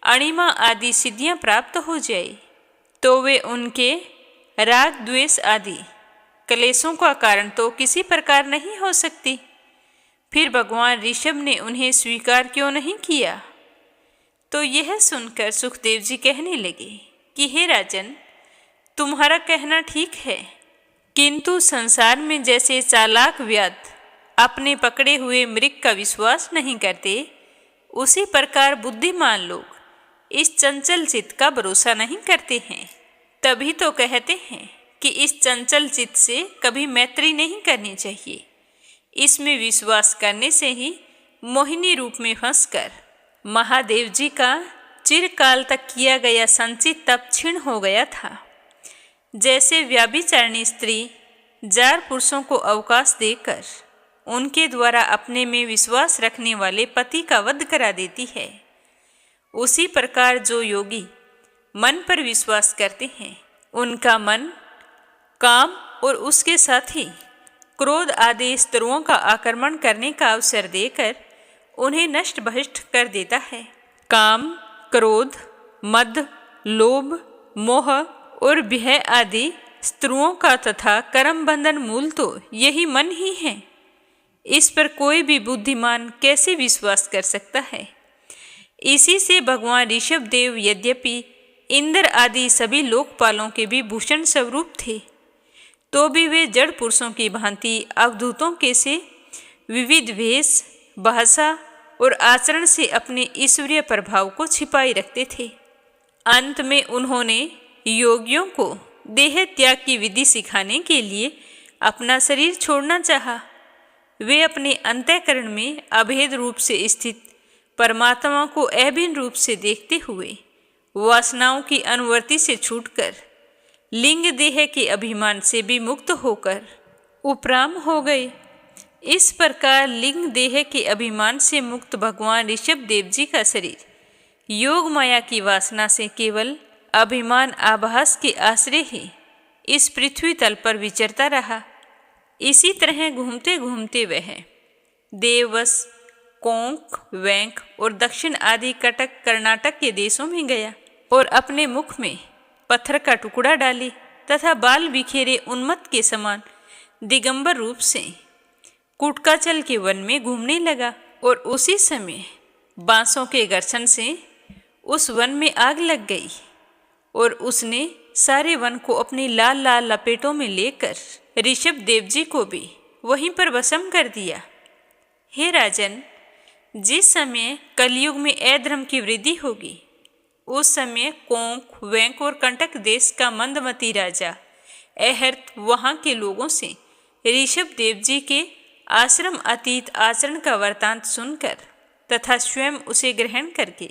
अणिमा आदि सिद्धियां प्राप्त हो जाए तो वे उनके राग द्वेष आदि क्लेशों का कारण तो किसी प्रकार नहीं हो सकती। फिर भगवान ऋषभ ने उन्हें स्वीकार क्यों नहीं किया? तो यह सुनकर सुखदेव जी कहने लगे कि हे राजन, तुम्हारा कहना ठीक है, किंतु संसार में जैसे चालाक व्याध अपने पकड़े हुए मृग का विश्वास नहीं करते, उसी प्रकार बुद्धिमान लोग इस चंचल चित्त का भरोसा नहीं करते हैं। तभी तो कहते हैं कि इस चंचल चित्त से कभी मैत्री नहीं करनी चाहिए। इसमें विश्वास करने से ही मोहिनी रूप में फंसकर महादेव जी का चिरकाल तक किया गया संचित तप क्षीण हो गया था। जैसे व्याभिचारिणी स्त्री जार पुरुषों को अवकाश देकर उनके द्वारा अपने में विश्वास रखने वाले पति का वध करा देती है, उसी प्रकार जो योगी मन पर विश्वास करते हैं, उनका मन काम और उसके साथ ही क्रोध आदि स्तरों का आक्रमण करने का अवसर देकर उन्हें नष्ट भ्रष्ट कर देता है। काम, क्रोध, मद, लोभ, मोह और भय आदि स्तरों का तथा कर्म बंधन मूल तो यही मन ही है। इस पर कोई भी बुद्धिमान कैसे विश्वास कर सकता है। इसी से भगवान ऋषभ देव यद्यपि इंद्र आदि सभी लोकपालों के भी भूषण स्वरूप थे, तो भी वे जड़ पुरुषों की भांति अवधूतों के से विविध वेश, भाषा और आचरण से अपने ईश्वरीय प्रभाव को छिपाए रखते थे। अंत में उन्होंने योगियों को देह त्याग की विधि सिखाने के लिए अपना शरीर छोड़ना चाहा। वे अपने अंतःकरण में अभेद रूप से स्थित परमात्मा को अभिन्न रूप से देखते हुए वासनाओं की अनुवर्ति से छूटकर लिंग देह के अभिमान से भी मुक्त होकर उपराम हो गए। इस प्रकार लिंग देह के अभिमान से मुक्त भगवान ऋषभ देव जी का शरीर योग माया की वासना से केवल अभिमान आभास के आश्रय ही इस पृथ्वी तल पर विचरता रहा। इसी तरह घूमते घूमते वह देवस, कोंक, वैंक और दक्षिण आदि कटक कर्नाटक के देशों में गया और अपने मुख में पत्थर का टुकड़ा डाली तथा बाल बिखेरे उन्मत्त के समान दिगंबर रूप से कुटकाचल के वन में घूमने लगा। और उसी समय बांसों के घर्षण से उस वन में आग लग गई और उसने सारे वन को अपनी लाल लाल लपेटों में लेकर ऋषभ देव जी को भी वहीं पर भस्म कर दिया। हे राजन, जिस समय कलयुग में अधर्म की वृद्धि होगी, उस समय कोंक, वैंक और कंटक देश का मंदमती राजा अहर्त वहाँ के लोगों से ऋषभ देव जी के आश्रम अतीत आचरण का वृतांत सुनकर तथा स्वयं उसे ग्रहण करके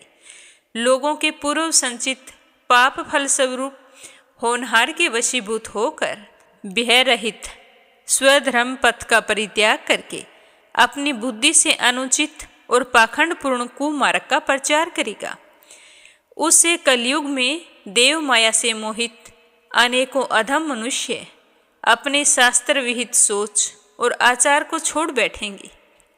लोगों के पूर्व संचित पाप फल स्वरूप होनहार के वशीभूत होकर भय रहित स्वधर्म पथ का परित्याग करके अपनी बुद्धि से अनुचित और पाखंडपूर्ण कुमार्ग का प्रचार करेगा। उससे कलयुग में देव माया से मोहित अनेकों अधम मनुष्य अपने शास्त्र विहित सोच और आचार को छोड़ बैठेंगे।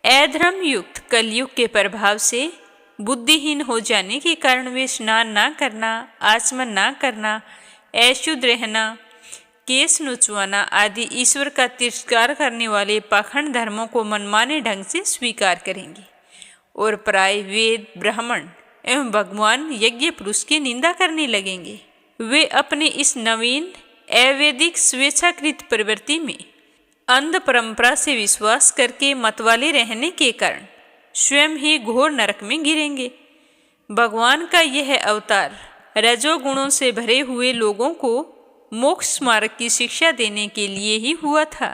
अधर्म युक्त कलयुग के प्रभाव से बुद्धिहीन हो जाने के कारण वे स्नान ना करना, आचमन ना करना, अशुद्ध रहना, केस नुचवाना आदि ईश्वर का तिरस्कार करने वाले पाखंड धर्मों को मनमाने ढंग से स्वीकार करेंगे और प्राय वेद, ब्राह्मण एवं भगवान यज्ञ पुरुष की निंदा करने लगेंगे। वे अपने इस नवीन अवैदिक स्वेच्छाकृत प्रवृत्ति में अंध परंपरा से विश्वास करके मतवाले रहने के कारण स्वयं ही घोर नरक में गिरेंगे। भगवान का यह अवतार रजोगुणों से भरे हुए लोगों को मोक्ष मार्ग की शिक्षा देने के लिए ही हुआ था।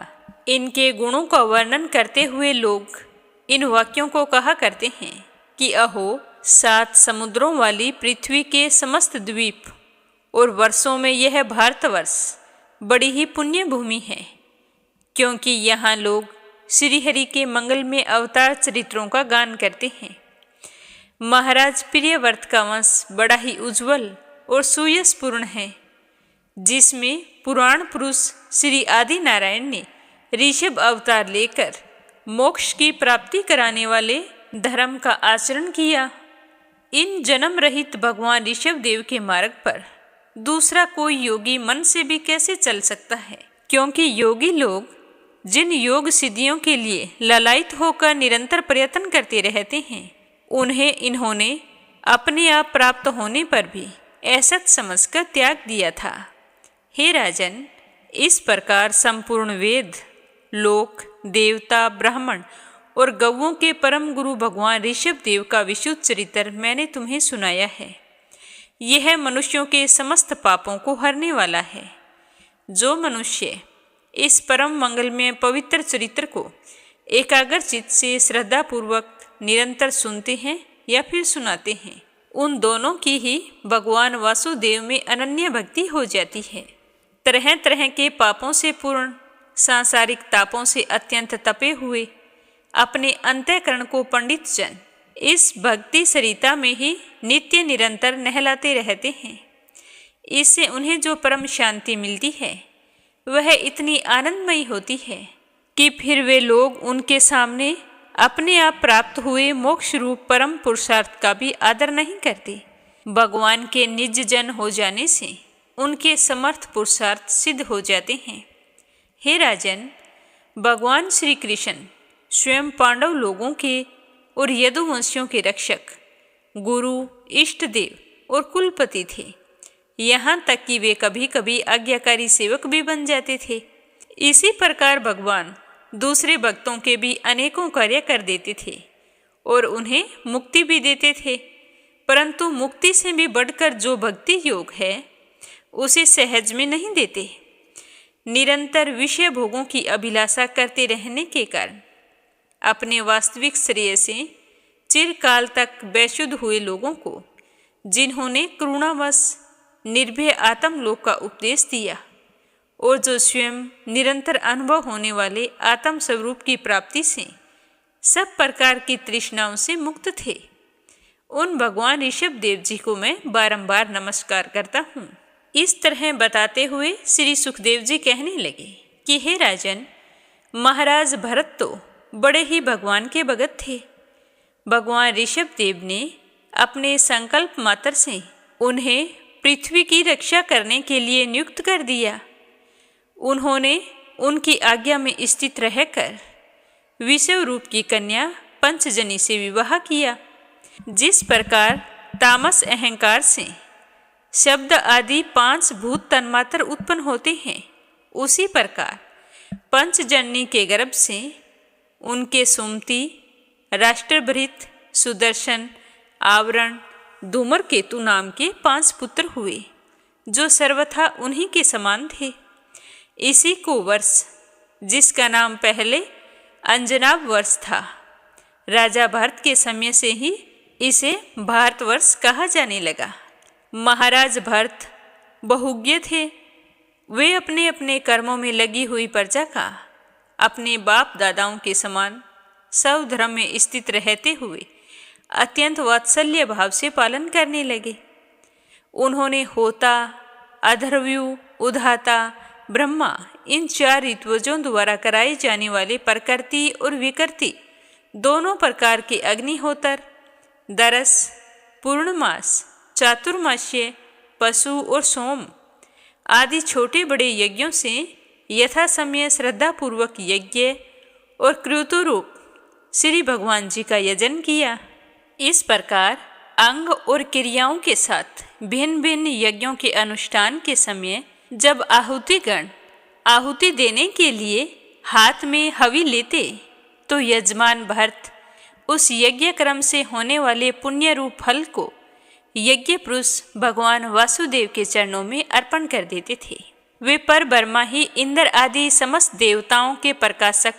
इनके गुणों का वर्णन करते हुए लोग इन वाक्यों को कहा करते हैं कि अहो 7 समुद्रों वाली पृथ्वी के समस्त द्वीप और वर्षों में यह भारतवर्ष बड़ी ही पुण्य भूमि है, क्योंकि यहाँ लोग श्रीहरि के मंगल में अवतार चरित्रों का गान करते हैं। महाराज प्रियव्रत का वंश बड़ा ही उज्जवल और सुयशपूर्ण है, जिसमें पुराण पुरुष श्री आदि नारायण ने ऋषभ अवतार लेकर मोक्ष की प्राप्ति कराने वाले धर्म का आचरण किया। इन जन्म रहित भगवान ऋषभ देव के मार्ग पर दूसरा कोई योगी मन से भी कैसे चल सकता है, क्योंकि योगी लोग जिन योग सिद्धियों के लिए ललायित होकर निरंतर प्रयत्न करते रहते हैं, उन्हें इन्होंने अपने आप प्राप्त होने पर भी असत समझकर त्याग दिया था। हे राजन, इस प्रकार संपूर्ण वेद, लोक, देवता, ब्राह्मण और गौओं के परम गुरु भगवान ऋषभ देव का विशुद्ध चरित्र मैंने तुम्हें सुनाया है। यह मनुष्यों के समस्त पापों को हरने वाला है। जो मनुष्य इस परम मंगलमय पवित्र चरित्र को एकाग्र चित्त से श्रद्धापूर्वक निरंतर सुनते हैं या फिर सुनाते हैं, उन दोनों की ही भगवान वासुदेव में अनन्य भक्ति हो जाती है। तरह तरह के पापों से पूर्ण, सांसारिक तापों से अत्यंत तपे हुए अपने अंतःकरण को पंडित जन इस भक्ति सरिता में ही नित्य निरंतर नहलाते रहते हैं। इससे उन्हें जो परम शांति मिलती है वह इतनी आनंदमयी होती है कि फिर वे लोग उनके सामने अपने आप प्राप्त हुए मोक्ष रूप परम पुरुषार्थ का भी आदर नहीं करते। भगवान के निज जन हो जाने से उनके समर्थ पुरुषार्थ सिद्ध हो जाते हैं। हे राजन, भगवान श्री कृष्ण स्वयं पांडव लोगों के और यदुवंशियों के रक्षक, गुरु, इष्ट देव और कुलपति थे। यहाँ तक कि वे कभी कभी आज्ञाकारी सेवक भी बन जाते थे। इसी प्रकार भगवान दूसरे भक्तों के भी अनेकों कार्य कर देते थे और उन्हें मुक्ति भी देते थे। परंतु मुक्ति से भी बढ़कर जो भक्ति योग है उसे सहज में नहीं देते। निरंतर विषय भोगों की अभिलाषा करते रहने के कारण अपने वास्तविक श्रेय से चिरकाल तक बेशुद्ध हुए लोगों को, जिन्होंने करुणावश निर्भय आत्मलोक का उपदेश दिया और जो स्वयं निरंतर अनुभव होने वाले आत्म स्वरूप की प्राप्ति से सब प्रकार की तृष्णाओं से मुक्त थे, उन भगवान ऋषभ देव जी को मैं बारंबार नमस्कार करता हूँ। इस तरह बताते हुए श्री सुखदेव जी कहने लगे कि हे राजन, महाराज भरत तो बड़े ही भगवान के भगत थे। भगवान ऋषभ देव ने अपने संकल्प मात्र से उन्हें पृथ्वी की रक्षा करने के लिए नियुक्त कर दिया। उन्होंने उनकी आज्ञा में स्थित रहकर विषव रूप की कन्या पंचजनी से विवाह किया। जिस प्रकार तामस अहंकार से शब्द आदि 5 भूत तन्मात्र उत्पन्न होते हैं, उसी प्रकार पंचजननी के गर्भ से उनके सुमति, राष्ट्रभृत, सुदर्शन, आवरण, धूमरकेतु नाम के 5 पुत्र हुए, जो सर्वथा उन्हीं के समान थे। इसी को वर्ष, जिसका नाम पहले अंजनाभ वर्ष था, राजा भरत के समय से ही इसे भारतवर्ष कहा जाने लगा। महाराज भरत बहुज्ञ थे। वे अपने अपने कर्मों में लगी हुई प्रजा का अपने बाप दादाओं के समान स्वधर्म में स्थित रहते हुए अत्यंत वात्सल्य भाव से पालन करने लगे। उन्होंने होता, अधर्व्यू, उधाता, ब्रह्मा, इन 4 ऋत्वजों द्वारा कराए जाने वाले प्रकृति और विकृति दोनों प्रकार के अग्निहोत्र, दरस, पूर्णमास, चातुर्मास्य, पशु और सोम आदि छोटे बड़े यज्ञों से यथा समय श्रद्धापूर्वक यज्ञ और क्रतुरूप श्री भगवान जी का यजन किया। इस प्रकार अंग और क्रियाओं के साथ भिन्न भिन्न यज्ञों के अनुष्ठान के समय जब आहुतिगण आहुति देने के लिए हाथ में हवि लेते, तो यजमान भरत उस यज्ञ क्रम से होने वाले पुण्य रूप फल को यज्ञ पुरुष भगवान वासुदेव के चरणों में अर्पण कर देते थे। वे पर ब्रह्मा ही इंद्र आदि समस्त देवताओं के प्रकाशक,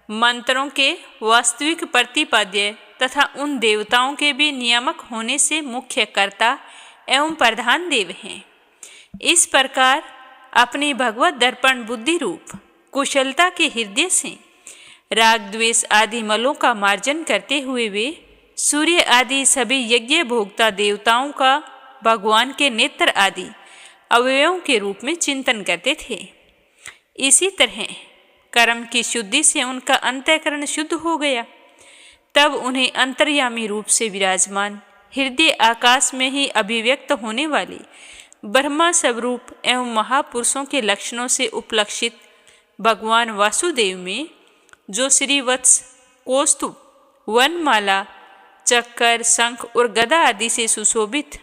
मंत्रों के वास्तविक प्रतिपाद्य तथा उन देवताओं के भी नियामक होने से मुख्य कर्ता एवं प्रधान देव हैं। इस प्रकार अपनी भगवत दर्पण बुद्धि रूप कुशलता के हृदय से राग द्वेष आदि मलों का मार्जन करते हुए वे सूर्य आदि सभी यज्ञ भोक्ता देवताओं का भगवान के नेत्र आदि अवयवों के रूप में चिंतन करते थे। इसी तरह कर्म की शुद्धि से उनका अंतःकरण शुद्ध हो गया। तब उन्हें अंतर्यामी रूप से विराजमान हृदय आकाश में ही अभिव्यक्त होने वाले ब्रह्मा स्वरूप एवं महापुरुषों के लक्षणों से उपलक्षित भगवान वासुदेव में जो श्रीवत्स, कौस्तुभ, वनमाला, चक्कर, शंख और गदा आदि से सुशोभित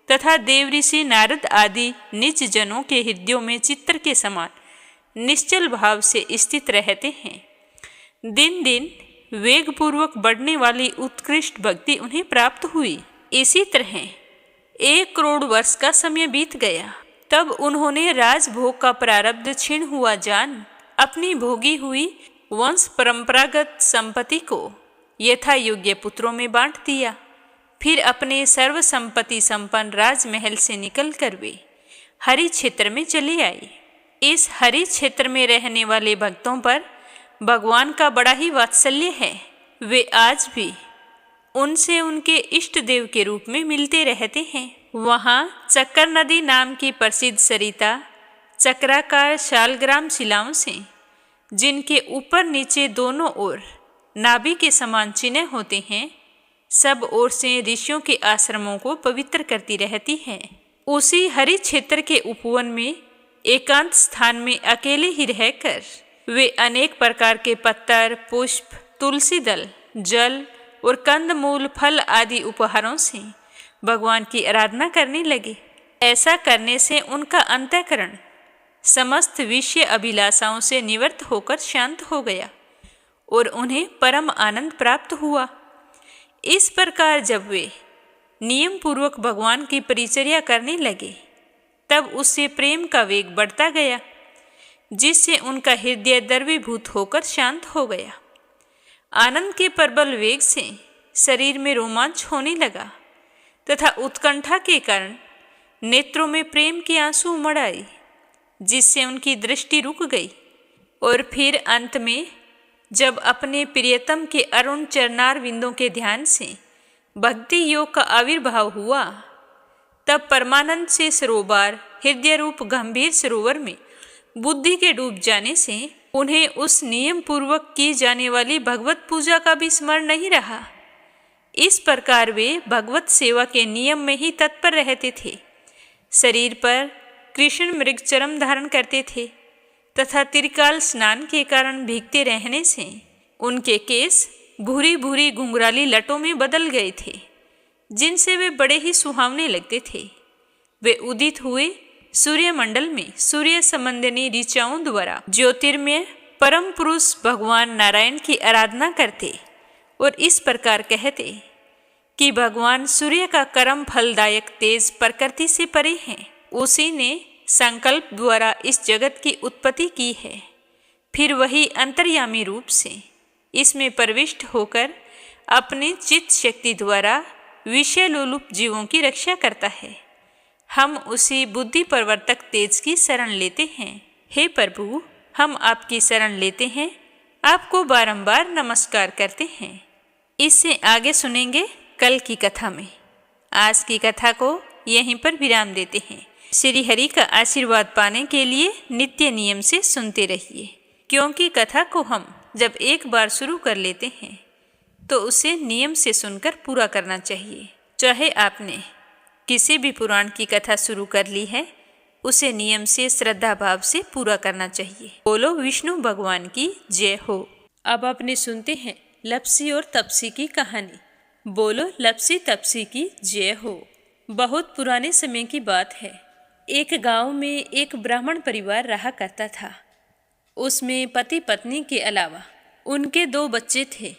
तथा देव ऋषि नारद आदि निज जनों के हृदयों में चित्र के समान निश्चल भाव से स्थित रहते हैं, दिन दिन वेगपूर्वक बढ़ने वाली उत्कृष्ट भक्ति उन्हें प्राप्त हुई। इसी तरह 1 करोड़ वर्ष का समय बीत गया। तब उन्होंने राजभोग का प्रारब्ध क्षीण हुआ जान अपनी भोगी हुई वंश परंपरागत संपत्ति को यथा योग्य पुत्रों में बांट दिया। फिर अपने सर्व संपत्ति संपन्न राजमहल से निकलकर वे हरि क्षेत्र में चले आए। इस हरि क्षेत्र में रहने वाले भक्तों पर भगवान का बड़ा ही वात्सल्य है। वे आज भी उनसे उनके इष्ट देव के रूप में मिलते रहते हैं। वहाँ चक्कर नदी नाम की प्रसिद्ध सरिता चक्राकार शालग्राम शिलाओं से, जिनके ऊपर नीचे दोनों ओर नाभि के समान चिन्ह होते हैं, सब ओर से ऋषियों के आश्रमों को पवित्र करती रहती है। उसी हरि क्षेत्र के उपवन में एकांत स्थान में अकेले ही रहकर वे अनेक प्रकार के पत्तर, पुष्प, तुलसी दल, जल और कंदमूल, फल आदि उपहारों से भगवान की आराधना करने लगे। ऐसा करने से उनका अंतःकरण समस्त विषय अभिलाषाओं से निवृत्त होकर शांत हो गया और उन्हें परम आनंद प्राप्त हुआ। इस प्रकार जब वे नियम पूर्वक भगवान की परिचर्या करने लगे, तब उससे प्रेम का वेग बढ़ता गया, जिससे उनका हृदय द्रवीभूत होकर शांत हो गया। आनंद के प्रबल वेग से शरीर में रोमांच होने लगा तथा उत्कंठा के कारण नेत्रों में प्रेम के आंसू उमड़ आए, जिससे उनकी दृष्टि रुक गई। और फिर अंत में जब अपने प्रियतम के अरुण चरणार विंदों के ध्यान से भक्ति योग का आविर्भाव हुआ, तब परमानंद से सरोवर हृदय रूप गंभीर सरोवर में बुद्धि के डूब जाने से उन्हें उस नियम पूर्वक की जाने वाली भगवत पूजा का भी स्मरण नहीं रहा। इस प्रकार वे भगवत सेवा के नियम में ही तत्पर रहते थे। शरीर पर कृष्ण मृग चर्म धारण करते थे तथा त्रिकाल स्नान के कारण भीगते रहने से उनके केस भूरी भूरी घुंघराली लटों में बदल गए थे, जिनसे वे बड़े ही सुहावने लगते थे। वे उदित हुए सूर्यमंडल में सूर्य संबंधिनी ऋचाओं द्वारा ज्योतिर्मय परम पुरुष भगवान नारायण की आराधना करते और इस प्रकार कहते कि भगवान सूर्य का कर्म फलदायक तेज प्रकृति से परे हैं। उसी ने संकल्प द्वारा इस जगत की उत्पत्ति की है। फिर वही अंतर्यामी रूप से इसमें प्रविष्ट होकर अपने चित्त शक्ति द्वारा विषय लोलुप जीवों की रक्षा करता है। हम उसी बुद्धि प्रवर्तक तेज की शरण लेते हैं। हे प्रभु, हम आपकी शरण लेते हैं, आपको बारंबार नमस्कार करते हैं। इससे आगे सुनेंगे कल की कथा में। आज की कथा को यहीं पर विराम देते हैं। श्री हरि का आशीर्वाद पाने के लिए नित्य नियम से सुनते रहिए, क्योंकि कथा को हम जब एक बार शुरू कर लेते हैं तो उसे नियम से सुनकर पूरा करना चाहिए। चाहे आपने किसी भी पुराण की कथा शुरू कर ली है, उसे नियम से श्रद्धा भाव से पूरा करना चाहिए। बोलो विष्णु भगवान की जय हो। अब आपने सुनते हैं लपसी और तपसी की कहानी। बोलो लपसी तपसी की जय हो। बहुत पुराने समय की बात है। एक गांव में एक ब्राह्मण परिवार रहा करता था। उसमें पति पत्नी के अलावा उनके 2 बच्चे थे।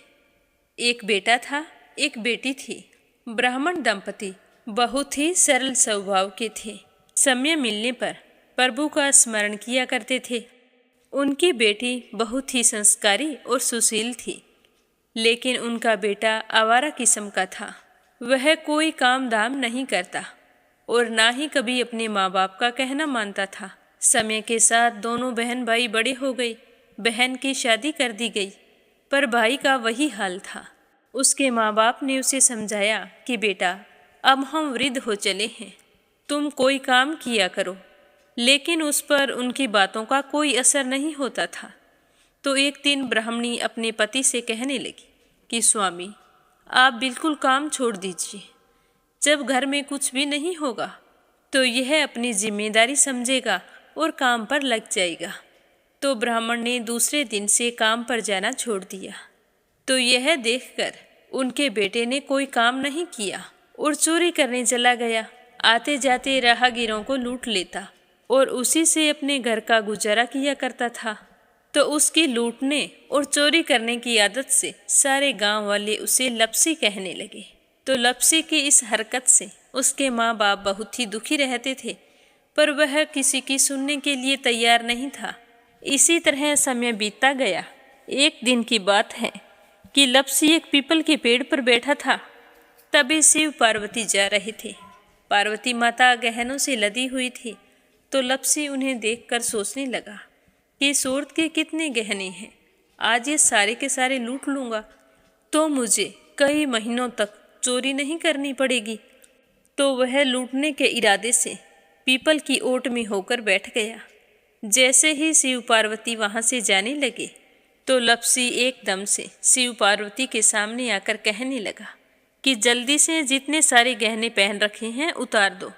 एक बेटा था, एक बेटी थी। ब्राह्मण दंपति बहुत ही सरल स्वभाव के थे। समय मिलने पर प्रभु का स्मरण किया करते थे। उनकी बेटी बहुत ही संस्कारी और सुशील थी, लेकिन उनका बेटा आवारा किस्म का था। वह कोई काम धाम नहीं करता और ना ही कभी अपने माँ बाप का कहना मानता था। समय के साथ दोनों बहन भाई बड़े हो गए। बहन की शादी कर दी गई, पर भाई का वही हाल था। उसके माँ बाप ने उसे समझाया कि बेटा, अब हम वृद्ध हो चले हैं, तुम कोई काम किया करो, लेकिन उस पर उनकी बातों का कोई असर नहीं होता था। तो एक दिन ब्राह्मणी अपने पति से कहने लगी कि स्वामी, आप बिल्कुल काम छोड़ दीजिए। जब घर में कुछ भी नहीं होगा तो यह अपनी जिम्मेदारी समझेगा और काम पर लग जाएगा। तो ब्राह्मण ने दूसरे दिन से काम पर जाना छोड़ दिया। तो यह देखकर उनके बेटे ने कोई काम नहीं किया और चोरी करने चला गया। आते जाते राहगीरों को लूट लेता और उसी से अपने घर का गुजारा किया करता था। तो उसकी लूटने और चोरी करने की आदत से सारे गांव वाले उसे लपसी कहने लगे। तो लपसी की इस हरकत से उसके माँ बाप बहुत ही दुखी रहते थे, पर वह किसी की सुनने के लिए तैयार नहीं था। इसी तरह समय बीतता गया। एक दिन की बात है कि लपसी एक पीपल के पेड़ पर बैठा था। तभी शिव पार्वती जा रहे थे। पार्वती माता गहनों से लदी हुई थी। तो लपसी उन्हें देखकर सोचने लगा कि सूरत के कितने गहने हैं, आज ये सारे के सारे लूट लूँगा तो मुझे कई महीनों तक चोरी नहीं करनी पड़ेगी। तो वह लूटने के इरादे से पीपल की ओट में होकर बैठ गया। जैसे ही शिव पार्वती वहाँ से जाने लगे तो लपसी एकदम से शिव पार्वती के सामने आकर कहने लगा कि जल्दी से जितने सारे गहने पहन रखे हैं उतार दो।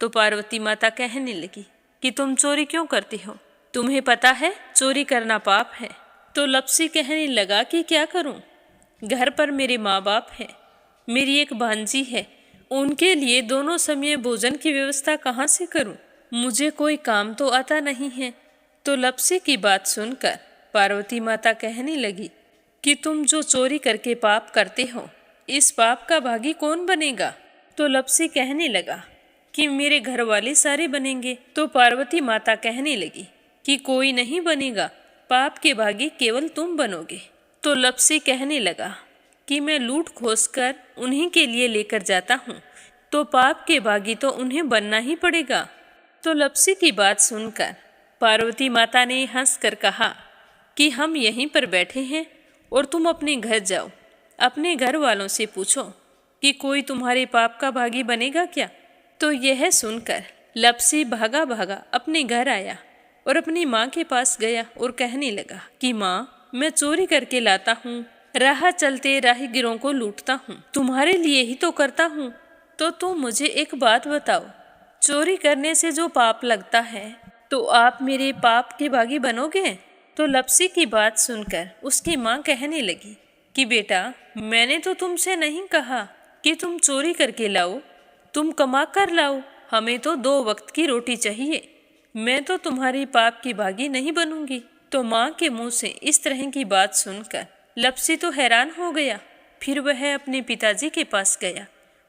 तो पार्वती माता कहने लगी कि तुम चोरी क्यों करती हो, तुम्हें पता है चोरी करना पाप है। तो लपसी कहने लगा कि क्या करूं, घर पर मेरे माँ बाप हैं, मेरी एक भांजी है, उनके लिए दोनों समय भोजन की व्यवस्था कहाँ से करूं, मुझे कोई काम तो आता नहीं है। तो लपसी की बात सुनकर पार्वती माता कहने लगी कि तुम जो चोरी करके पाप करते हो, इस पाप का भागी कौन बनेगा। तो लपसी कहने लगा कि मेरे घर वाले सारे बनेंगे। तो पार्वती माता कहने लगी कि कोई नहीं बनेगा, पाप के भागी केवल तुम बनोगे। तो लपसी कहने लगा कि मैं लूट खोस कर उन्हीं के लिए लेकर जाता हूँ, तो पाप के भागी तो उन्हें बनना ही पड़ेगा। तो लपसी की बात सुनकर पार्वती माता ने हंसकर कहा कि हम यहीं पर बैठे हैं और तुम अपने घर जाओ, अपने घर वालों से पूछो कि कोई तुम्हारे पाप का भागी बनेगा क्या। तो यह सुनकर लपसी भागा भागा अपने घर आया और अपनी माँ के पास गया और कहने लगा कि माँ, मैं चोरी करके लाता हूँ, राह चलते राहगीरों को लूटता हूँ, तुम्हारे लिए ही तो करता हूँ। तो तुम मुझे एक बात बताओ, चोरी करने से जो पाप लगता है तो आप मेरे पाप के भागी बनोगे। तो लपसी की बात सुनकर उसकी माँ कहने लगी कि बेटा, मैंने तो तुमसे नहीं कहा कि तुम चोरी करके लाओ, तुम कमा कर लाओ, हमें तो 2 वक्त की रोटी चाहिए, मैं तो तुम्हारी पाप की भागी नहीं बनूंगी। तो माँ के मुंह से इस तरह की बात सुनकर लपसी तो हैरान हो गया। फिर वह अपने पिताजी के पास गया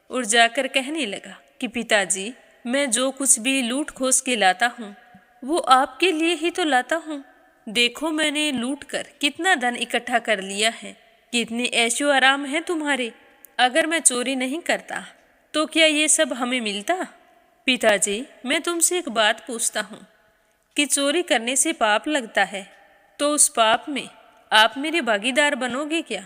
और जाकर कहने लगा कि पिताजी, मैं जो कुछ भी लूट खोस के लाता हूँ वो आपके लिए ही तो लाता हूँ। देखो मैंने लूट कर कितना धन इकट्ठा कर लिया है, कितने ऐशो आराम हैं तुम्हारे। अगर मैं चोरी नहीं करता तो क्या ये सब हमें मिलता। पिताजी, मैं तुमसे एक बात पूछता हूँ कि चोरी करने से पाप लगता है, तो उस पाप में आप मेरे भागीदार बनोगे क्या।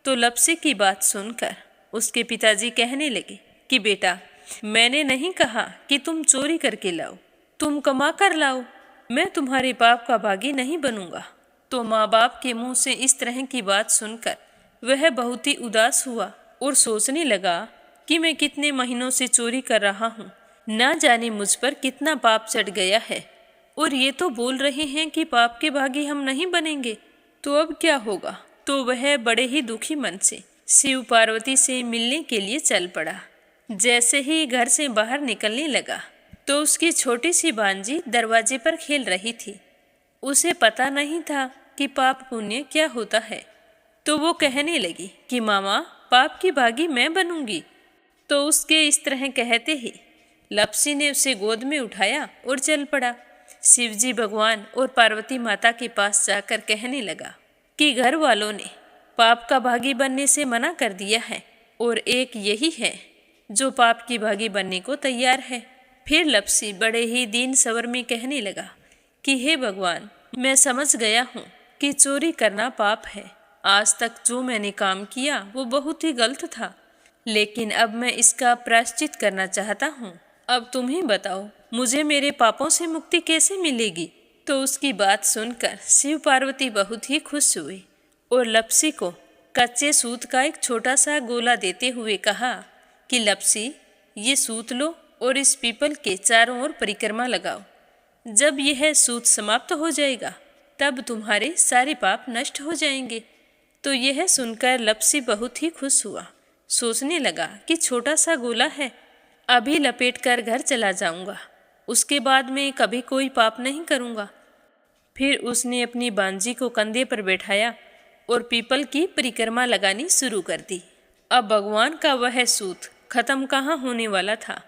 तो लपसी की बात सुनकर उसके पिताजी कहने लगे कि बेटा, मैंने नहीं कहा कि तुम चोरी करके लाओ, तुम कमा कर लाओ, मैं तुम्हारे पाप का भागी नहीं बनूंगा। तो माँ बाप के मुंह से इस तरह की बात सुनकर वह बहुत ही उदास हुआ और सोचने लगा कि मैं कितने महीनों से चोरी कर रहा हूँ, ना जाने मुझ पर कितना पाप चढ़ गया है, और ये तो बोल रहे हैं कि पाप के भागी हम नहीं बनेंगे, तो अब क्या होगा। तो वह बड़े ही दुखी मन से शिव पार्वती से मिलने के लिए चल पड़ा। जैसे ही घर से बाहर निकलने लगा तो उसकी छोटी सी भांजी दरवाजे पर खेल रही थी। उसे पता नहीं था कि पाप पुण्य क्या होता है। तो वो कहने लगी कि मामा, पाप की भागी मैं बनूंगी। तो उसके इस तरह कहते ही लपसी ने उसे गोद में उठाया और चल पड़ा। शिवजी भगवान और पार्वती माता के पास जाकर कहने लगा कि घर वालों ने पाप का भागी बनने से मना कर दिया है और एक यही है जो पाप की भागी बनने को तैयार है। फिर लपसी बड़े ही दीन स्वर में कहने लगा कि हे भगवान, मैं समझ गया हूँ कि चोरी करना पाप है। आज तक जो मैंने काम किया वो बहुत ही गलत था, लेकिन अब मैं इसका प्रायश्चित करना चाहता हूँ। अब तुम ही बताओ, मुझे मेरे पापों से मुक्ति कैसे मिलेगी। तो उसकी बात सुनकर शिव पार्वती बहुत ही खुश हुए और लपसी को कच्चे सूत का एक छोटा सा गोला देते हुए कहा कि लपसी, ये सूत लो और इस पीपल के चारों ओर परिक्रमा लगाओ। जब यह सूत समाप्त हो जाएगा तब तुम्हारे सारे पाप नष्ट हो जाएंगे। तो यह सुनकर लपसी बहुत ही खुश हुआ। सोचने लगा कि छोटा सा गोला है, अभी लपेट कर घर चला जाऊंगा, उसके बाद मैं कभी कोई पाप नहीं करूंगा। फिर उसने अपनी बांजी को कंधे पर बैठाया और पीपल की परिक्रमा लगानी शुरू कर दी। अब भगवान का वह सूत खत्म कहाँ होने वाला था।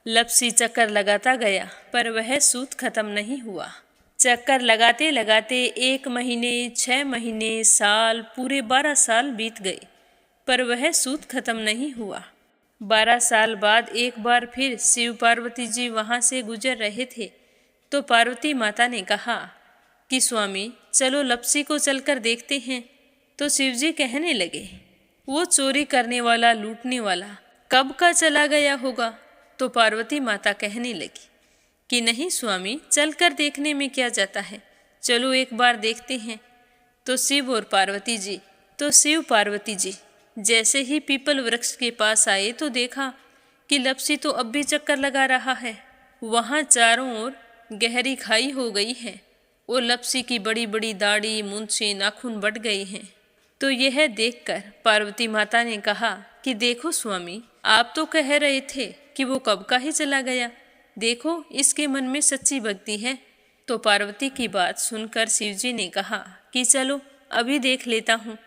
लपसी चक्कर लगाता गया पर वह सूत खत्म नहीं हुआ। चक्कर लगाते लगाते 1 महीने, 6 महीने, साल, पूरे 12 साल बीत गए पर वह सूत खत्म नहीं हुआ। 12 साल बाद एक बार फिर शिव पार्वती जी वहाँ से गुजर रहे थे तो पार्वती माता ने कहा कि स्वामी चलो लपसी को चलकर देखते हैं। तो शिवजी कहने लगे, वो चोरी करने वाला, लूटने वाला कब का चला गया होगा। तो पार्वती माता कहने लगी कि नहीं स्वामी, चलकर देखने में क्या जाता है, चलो एक बार देखते हैं। तो शिव पार्वती जी जैसे ही पीपल वृक्ष के पास आए तो देखा कि लपसी तो अब भी चक्कर लगा रहा है। वहाँ चारों ओर गहरी खाई हो गई है और लपसी की बड़ी बड़ी दाढ़ी, मूंछें, नाखून बढ़ गए हैं। तो यह देखकर पार्वती माता ने कहा कि देखो स्वामी, आप तो कह रहे थे कि वो कब का ही चला गया, देखो इसके मन में सच्ची भक्ति है। तो पार्वती की बात सुनकर शिवजी ने कहा कि चलो अभी देख लेता हूँ।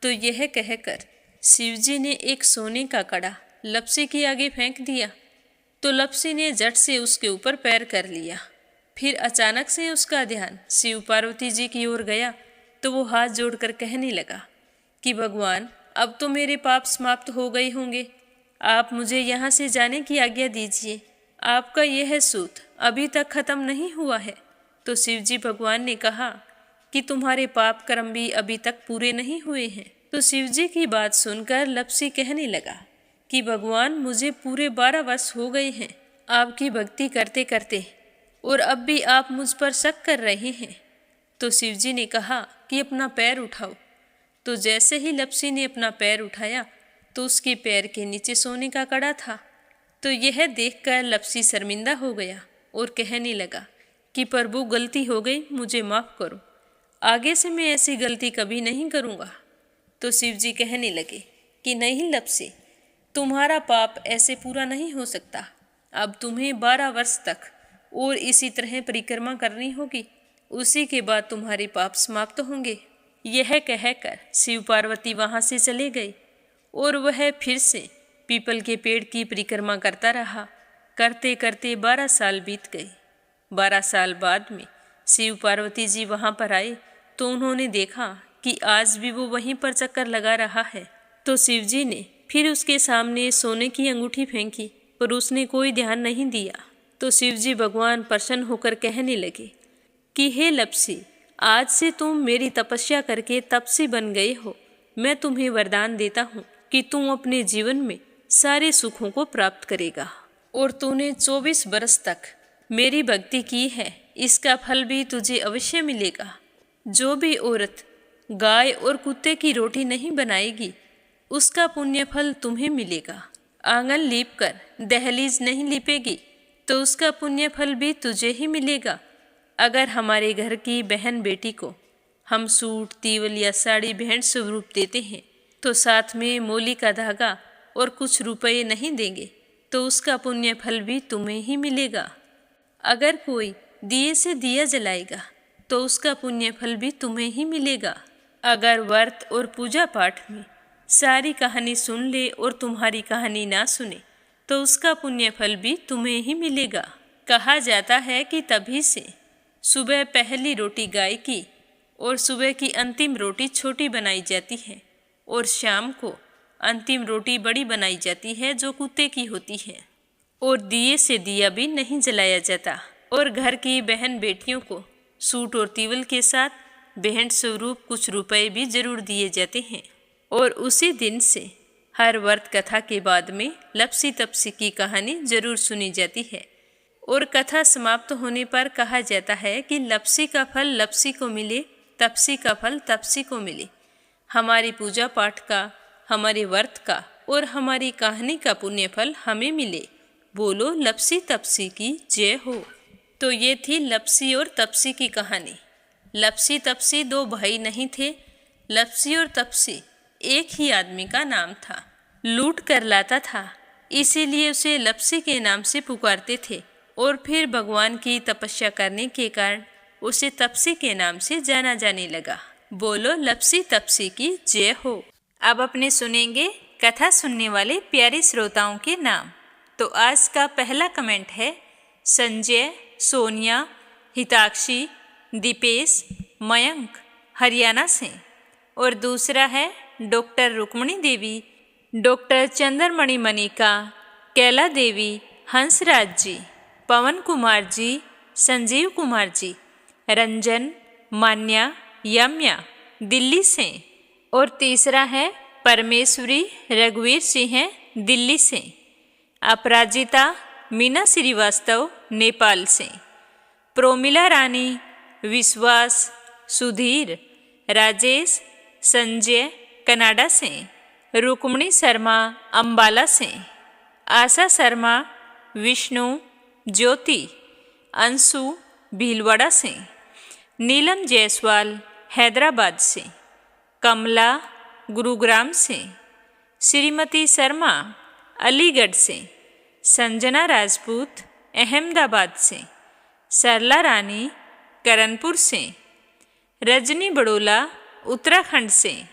तो यह कहकर शिवजी ने एक सोने का कड़ा लपसी के आगे फेंक दिया। तो लपसी ने झट से उसके ऊपर पैर कर लिया। फिर अचानक से उसका ध्यान शिव पार्वती जी की ओर गया तो वो हाथ जोड़कर कहने लगा कि भगवान, अब तो मेरे पाप समाप्त हो गए होंगे, आप मुझे यहाँ से जाने की आज्ञा दीजिए। आपका यह सूत अभी तक खत्म नहीं हुआ है। तो शिवजी भगवान ने कहा कि तुम्हारे पाप कर्म भी अभी तक पूरे नहीं हुए हैं। तो शिवजी की बात सुनकर लपसी कहने लगा कि भगवान, मुझे पूरे 12 वर्ष हो गए हैं आपकी भक्ति करते करते और अब भी आप मुझ पर शक कर रहे हैं। तो शिवजी ने कहा कि अपना पैर उठाओ। तो जैसे ही लपसी ने अपना पैर उठाया तो उसके पैर के नीचे सोने का कड़ा था। तो यह देखकर लपसी शर्मिंदा हो गया और कहने लगा कि प्रभु, गलती हो गई, मुझे माफ़ करो, आगे से मैं ऐसी गलती कभी नहीं करूँगा। तो शिवजी कहने लगे कि नहीं लपसी, तुम्हारा पाप ऐसे पूरा नहीं हो सकता। अब तुम्हें 12 वर्ष तक और इसी तरह परिक्रमा करनी होगी, उसी के बाद तुम्हारे पाप समाप्त होंगे। यह कहकर शिव पार्वती वहाँ से चले गए और वह फिर से पीपल के पेड़ की परिक्रमा करता रहा। करते करते 12 साल बीत गए। 12 साल बाद में शिव पार्वती जी वहाँ पर आए तो उन्होंने देखा कि आज भी वो वहीं पर चक्कर लगा रहा है। तो शिवजी ने फिर उसके सामने सोने की अंगूठी फेंकी पर उसने कोई ध्यान नहीं दिया। तो शिवजी भगवान प्रसन्न होकर कहने लगे कि हे लपसी, आज से तुम मेरी तपस्या करके तपसी बन गए हो। मैं तुम्हें वरदान देता हूँ कि तुम अपने जीवन में सारे सुखों को प्राप्त करेगा। और तूने 24 बरस तक मेरी भक्ति की है, इसका फल भी तुझे अवश्य मिलेगा। जो भी औरत गाय और कुत्ते की रोटी नहीं बनाएगी, उसका पुण्य फल तुम्हें मिलेगा। आंगन लीप कर दहलीज नहीं लीपेगी तो उसका पुण्य फल भी तुझे ही मिलेगा। अगर हमारे घर की बहन बेटी को हम सूट, तीवल या साड़ी भेंट स्वरूप देते हैं तो साथ में मोली का धागा और कुछ रुपए नहीं देंगे तो उसका पुण्य फल भी तुम्हें ही मिलेगा। अगर कोई दिए से दिया जलाएगा तो उसका पुण्य फल भी तुम्हें ही मिलेगा। अगर व्रत और पूजा पाठ में सारी कहानी सुन ले और तुम्हारी कहानी ना सुने तो उसका पुण्य फल भी तुम्हें ही मिलेगा। कहा जाता है कि तभी से सुबह पहली रोटी गाय की और सुबह की अंतिम रोटी छोटी बनाई जाती है और शाम को अंतिम रोटी बड़ी बनाई जाती है जो कुत्ते की होती है। और दिए से दिया भी नहीं जलाया जाता। और घर की बहन बेटियों को सूट और तीवल के साथ भेंट स्वरूप कुछ रुपए भी जरूर दिए जाते हैं। और उसी दिन से हर व्रत कथा के बाद में लपसी तपसी की कहानी जरूर सुनी जाती है। और कथा समाप्त होने पर कहा जाता है कि लपसी का फल लपसी को मिले, तपसी का फल तपसी को मिले। हमारी पूजा पाठ का, हमारे व्रत का और हमारी कहानी का पुण्य फल हमें मिले। बोलो लपसी तपसी की जय हो। तो ये थी लपसी और तपसी की कहानी। लपसी तपसी 2 भाई नहीं थे। लपसी और तपसी एक ही आदमी का नाम था। लूट कर लाता था, इसीलिए उसे लपसी के नाम से पुकारते थे। और फिर भगवान की तपस्या करने के कारण उसे तपसी के नाम से जाना जाने लगा। बोलो लपसी तपसी की जय हो। अब अपने सुनेंगे कथा सुनने वाले प्यारे श्रोताओं के नाम। तो आज का पहला कमेंट है संजय, सोनिया, हिताक्षी, दीपेश, मयंक हरियाणा से। और दूसरा है डॉक्टर रुक्मणी देवी, डॉक्टर चंद्रमणि मनिका, कैला देवी, हंसराज जी, पवन कुमार जी, संजीव कुमार जी, रंजन, मान्या, यम्या दिल्ली से। और तीसरा है परमेश्वरी रघुवीर सिंह दिल्ली से। अपराजिता मीना श्रीवास्तव नेपाल से। प्रोमिला रानी, विश्वास, सुधीर, राजेश, संजय कनाडा से। रुक्मणी शर्मा अंबाला से। आशा शर्मा, विष्णु, ज्योति, अंशु भीलवाड़ा से। नीलम जायसवाल हैदराबाद से। कमला गुरुग्राम से। श्रीमती शर्मा अलीगढ़ से। संजना राजपूत अहमदाबाद से। सरला रानी करणपुर से। रजनी बड़ोला उत्तराखंड से।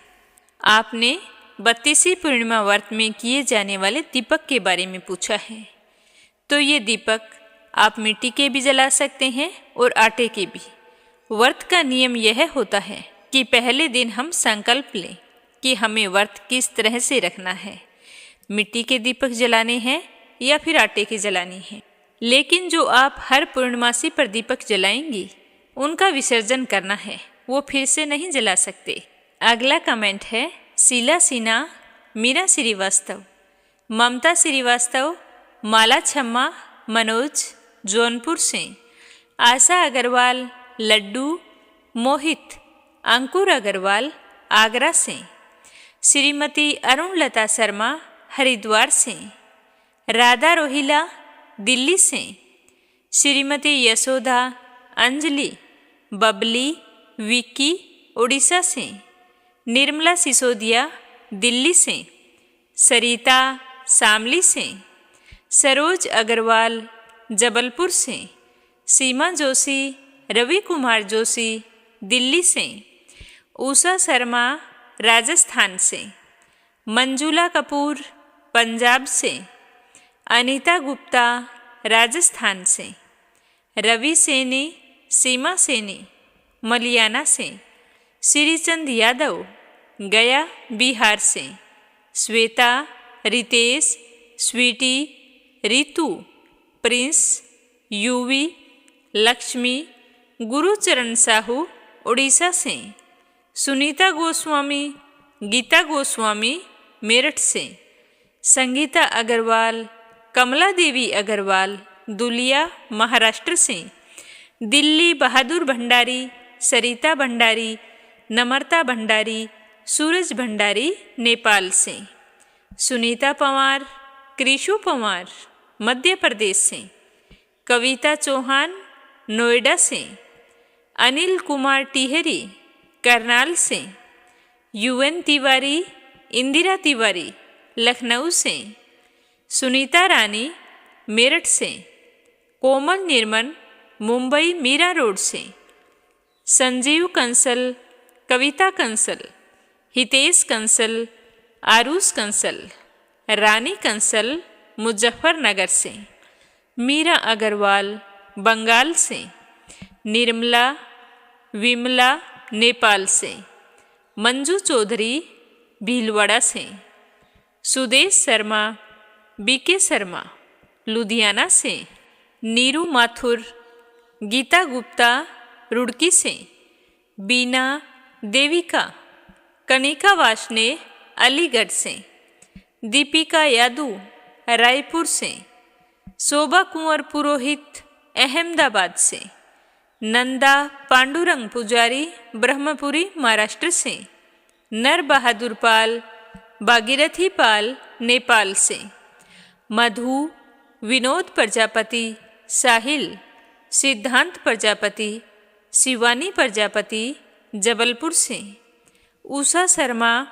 आपने 32वीं पूर्णिमा व्रत में किए जाने वाले दीपक के बारे में पूछा है। तो ये दीपक आप मिट्टी के भी जला सकते हैं और आटे के भी। व्रत का नियम यह होता है कि पहले दिन हम संकल्प लें कि हमें व्रत किस तरह से रखना है, मिट्टी के दीपक जलाने हैं या फिर आटे के जलाने हैं। लेकिन जो आप हर पूर्णमासी पर दीपक जलाएंगी उनका विसर्जन करना है, वो फिर से नहीं जला सकते। अगला कमेंट है शीला सिन्हा, मीरा श्रीवास्तव, ममता श्रीवास्तव, माला छम्मा, मनोज जौनपुर से। आशा अग्रवाल, लड्डू, मोहित, अंकुर अग्रवाल आगरा से। श्रीमती अरुणलता शर्मा हरिद्वार से। राधा रोहिला दिल्ली से। श्रीमती यशोदा, अंजलि, बबली, विक्की उड़ीसा से। निर्मला सिसोदिया दिल्ली से। सरिता शामली से। सरोज अग्रवाल जबलपुर से। सीमा जोशी, रवि कुमार जोशी दिल्ली से। उषा शर्मा राजस्थान से। मंजुला कपूर पंजाब से। अनीता गुप्ता राजस्थान से। रवि सैनी, सीमा सैनी मलियाना से। श्रीचंद यादव गया बिहार से। श्वेता, रितेश, स्वीटी, रितु, प्रिंस, यूवी, लक्ष्मी, गुरुचरण साहू उड़ीसा से। सुनीता गोस्वामी, गीता गोस्वामी मेरठ से। संगीता अग्रवाल, कमला देवी अग्रवाल दुलिया महाराष्ट्र से। दिल्ली बहादुर भंडारी, सरिता भंडारी, नम्रता भंडारी, सूरज भंडारी नेपाल से। सुनीता पंवार, कृषु पंवार मध्य प्रदेश से। कविता चौहान नोएडा से। अनिल कुमार टिहरी करनाल से। यूएन तिवारी, इंदिरा तिवारी लखनऊ से। सुनीता रानी मेरठ से। कोमल निर्मल मुंबई मीरा रोड से। संजीव कंसल, कविता कंसल, हितेश कंसल, आरुष कंसल, रानी कंसल मुजफ्फरनगर से। मीरा अग्रवाल बंगाल से। निर्मला, विमला नेपाल से। मंजू चौधरी भीलवाड़ा से। सुदेश शर्मा, बीके शर्मा लुधियाना से। नीरू माथुर, गीता गुप्ता रुड़की से। बीना, देविका, कनिका वाशने अलीगढ़ से। दीपिका यादव रायपुर से। शोभा कुंवर पुरोहित अहमदाबाद से। नंदा पांडुरंग पुजारी ब्रह्मपुरी महाराष्ट्र से। नर बहादुर पाल, भागीरथी पाल नेपाल से। मधु, विनोद प्रजापति, साहिल, सिद्धांत प्रजापति, शिवानी प्रजापति जबलपुर से। उषा शर्मा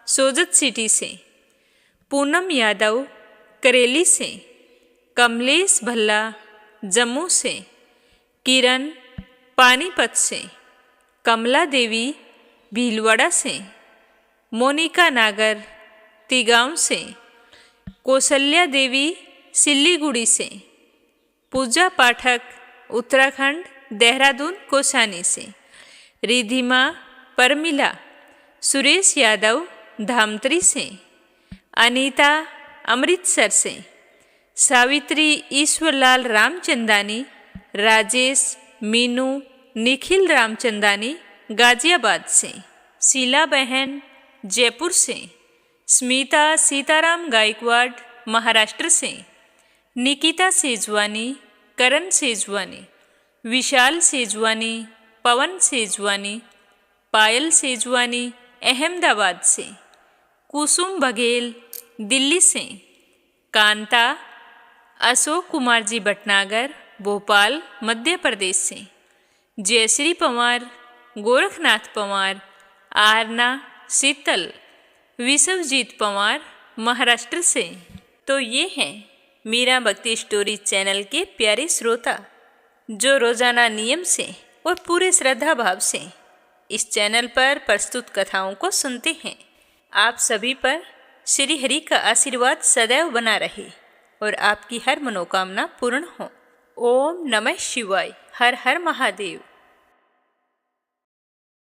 सोजत सिटी से। पूनम यादव करेली से। कमलेश भल्ला जम्मू से। किरण पानीपत से, कमला देवी भीलवाड़ा से, मोनिका नागर तिगांव से, कौशल्या देवी सिल्लीगुड़ी से, पूजा पाठक उत्तराखंड देहरादून कोसानी से, रिधिमा परमिला सुरेश यादव धामतरी से, अनीता अमृतसर से, सावित्री ईश्वरलाल रामचंदानी, राजेश मीनू निखिल रामचंदानी गाजियाबाद से, शीला बहन जयपुर से, स्मिता सीताराम गायकवाड़ महाराष्ट्र से, निकिता सेजवानी, करण सेजवानी, विशाल सेजवानी, पवन सेजवानी, पायल सेजवानी अहमदाबाद से, कुसुम बघेल दिल्ली से, कांता अशोक कुमार जी भटनागर भोपाल मध्य प्रदेश से, जयश्री पवार गोरखनाथ पवार, आरना शीतल विश्वजीत पवार महाराष्ट्र से। तो ये हैं मीरा भक्ति स्टोरी चैनल के प्यारे श्रोता जो रोजाना नियम से और पूरे श्रद्धा भाव से इस चैनल पर प्रस्तुत कथाओं को सुनते हैं। आप सभी पर श्री हरि का आशीर्वाद सदैव बना रहे और आपकी हर मनोकामना पूर्ण हो। ओम नमः शिवाय। हर हर महादेव।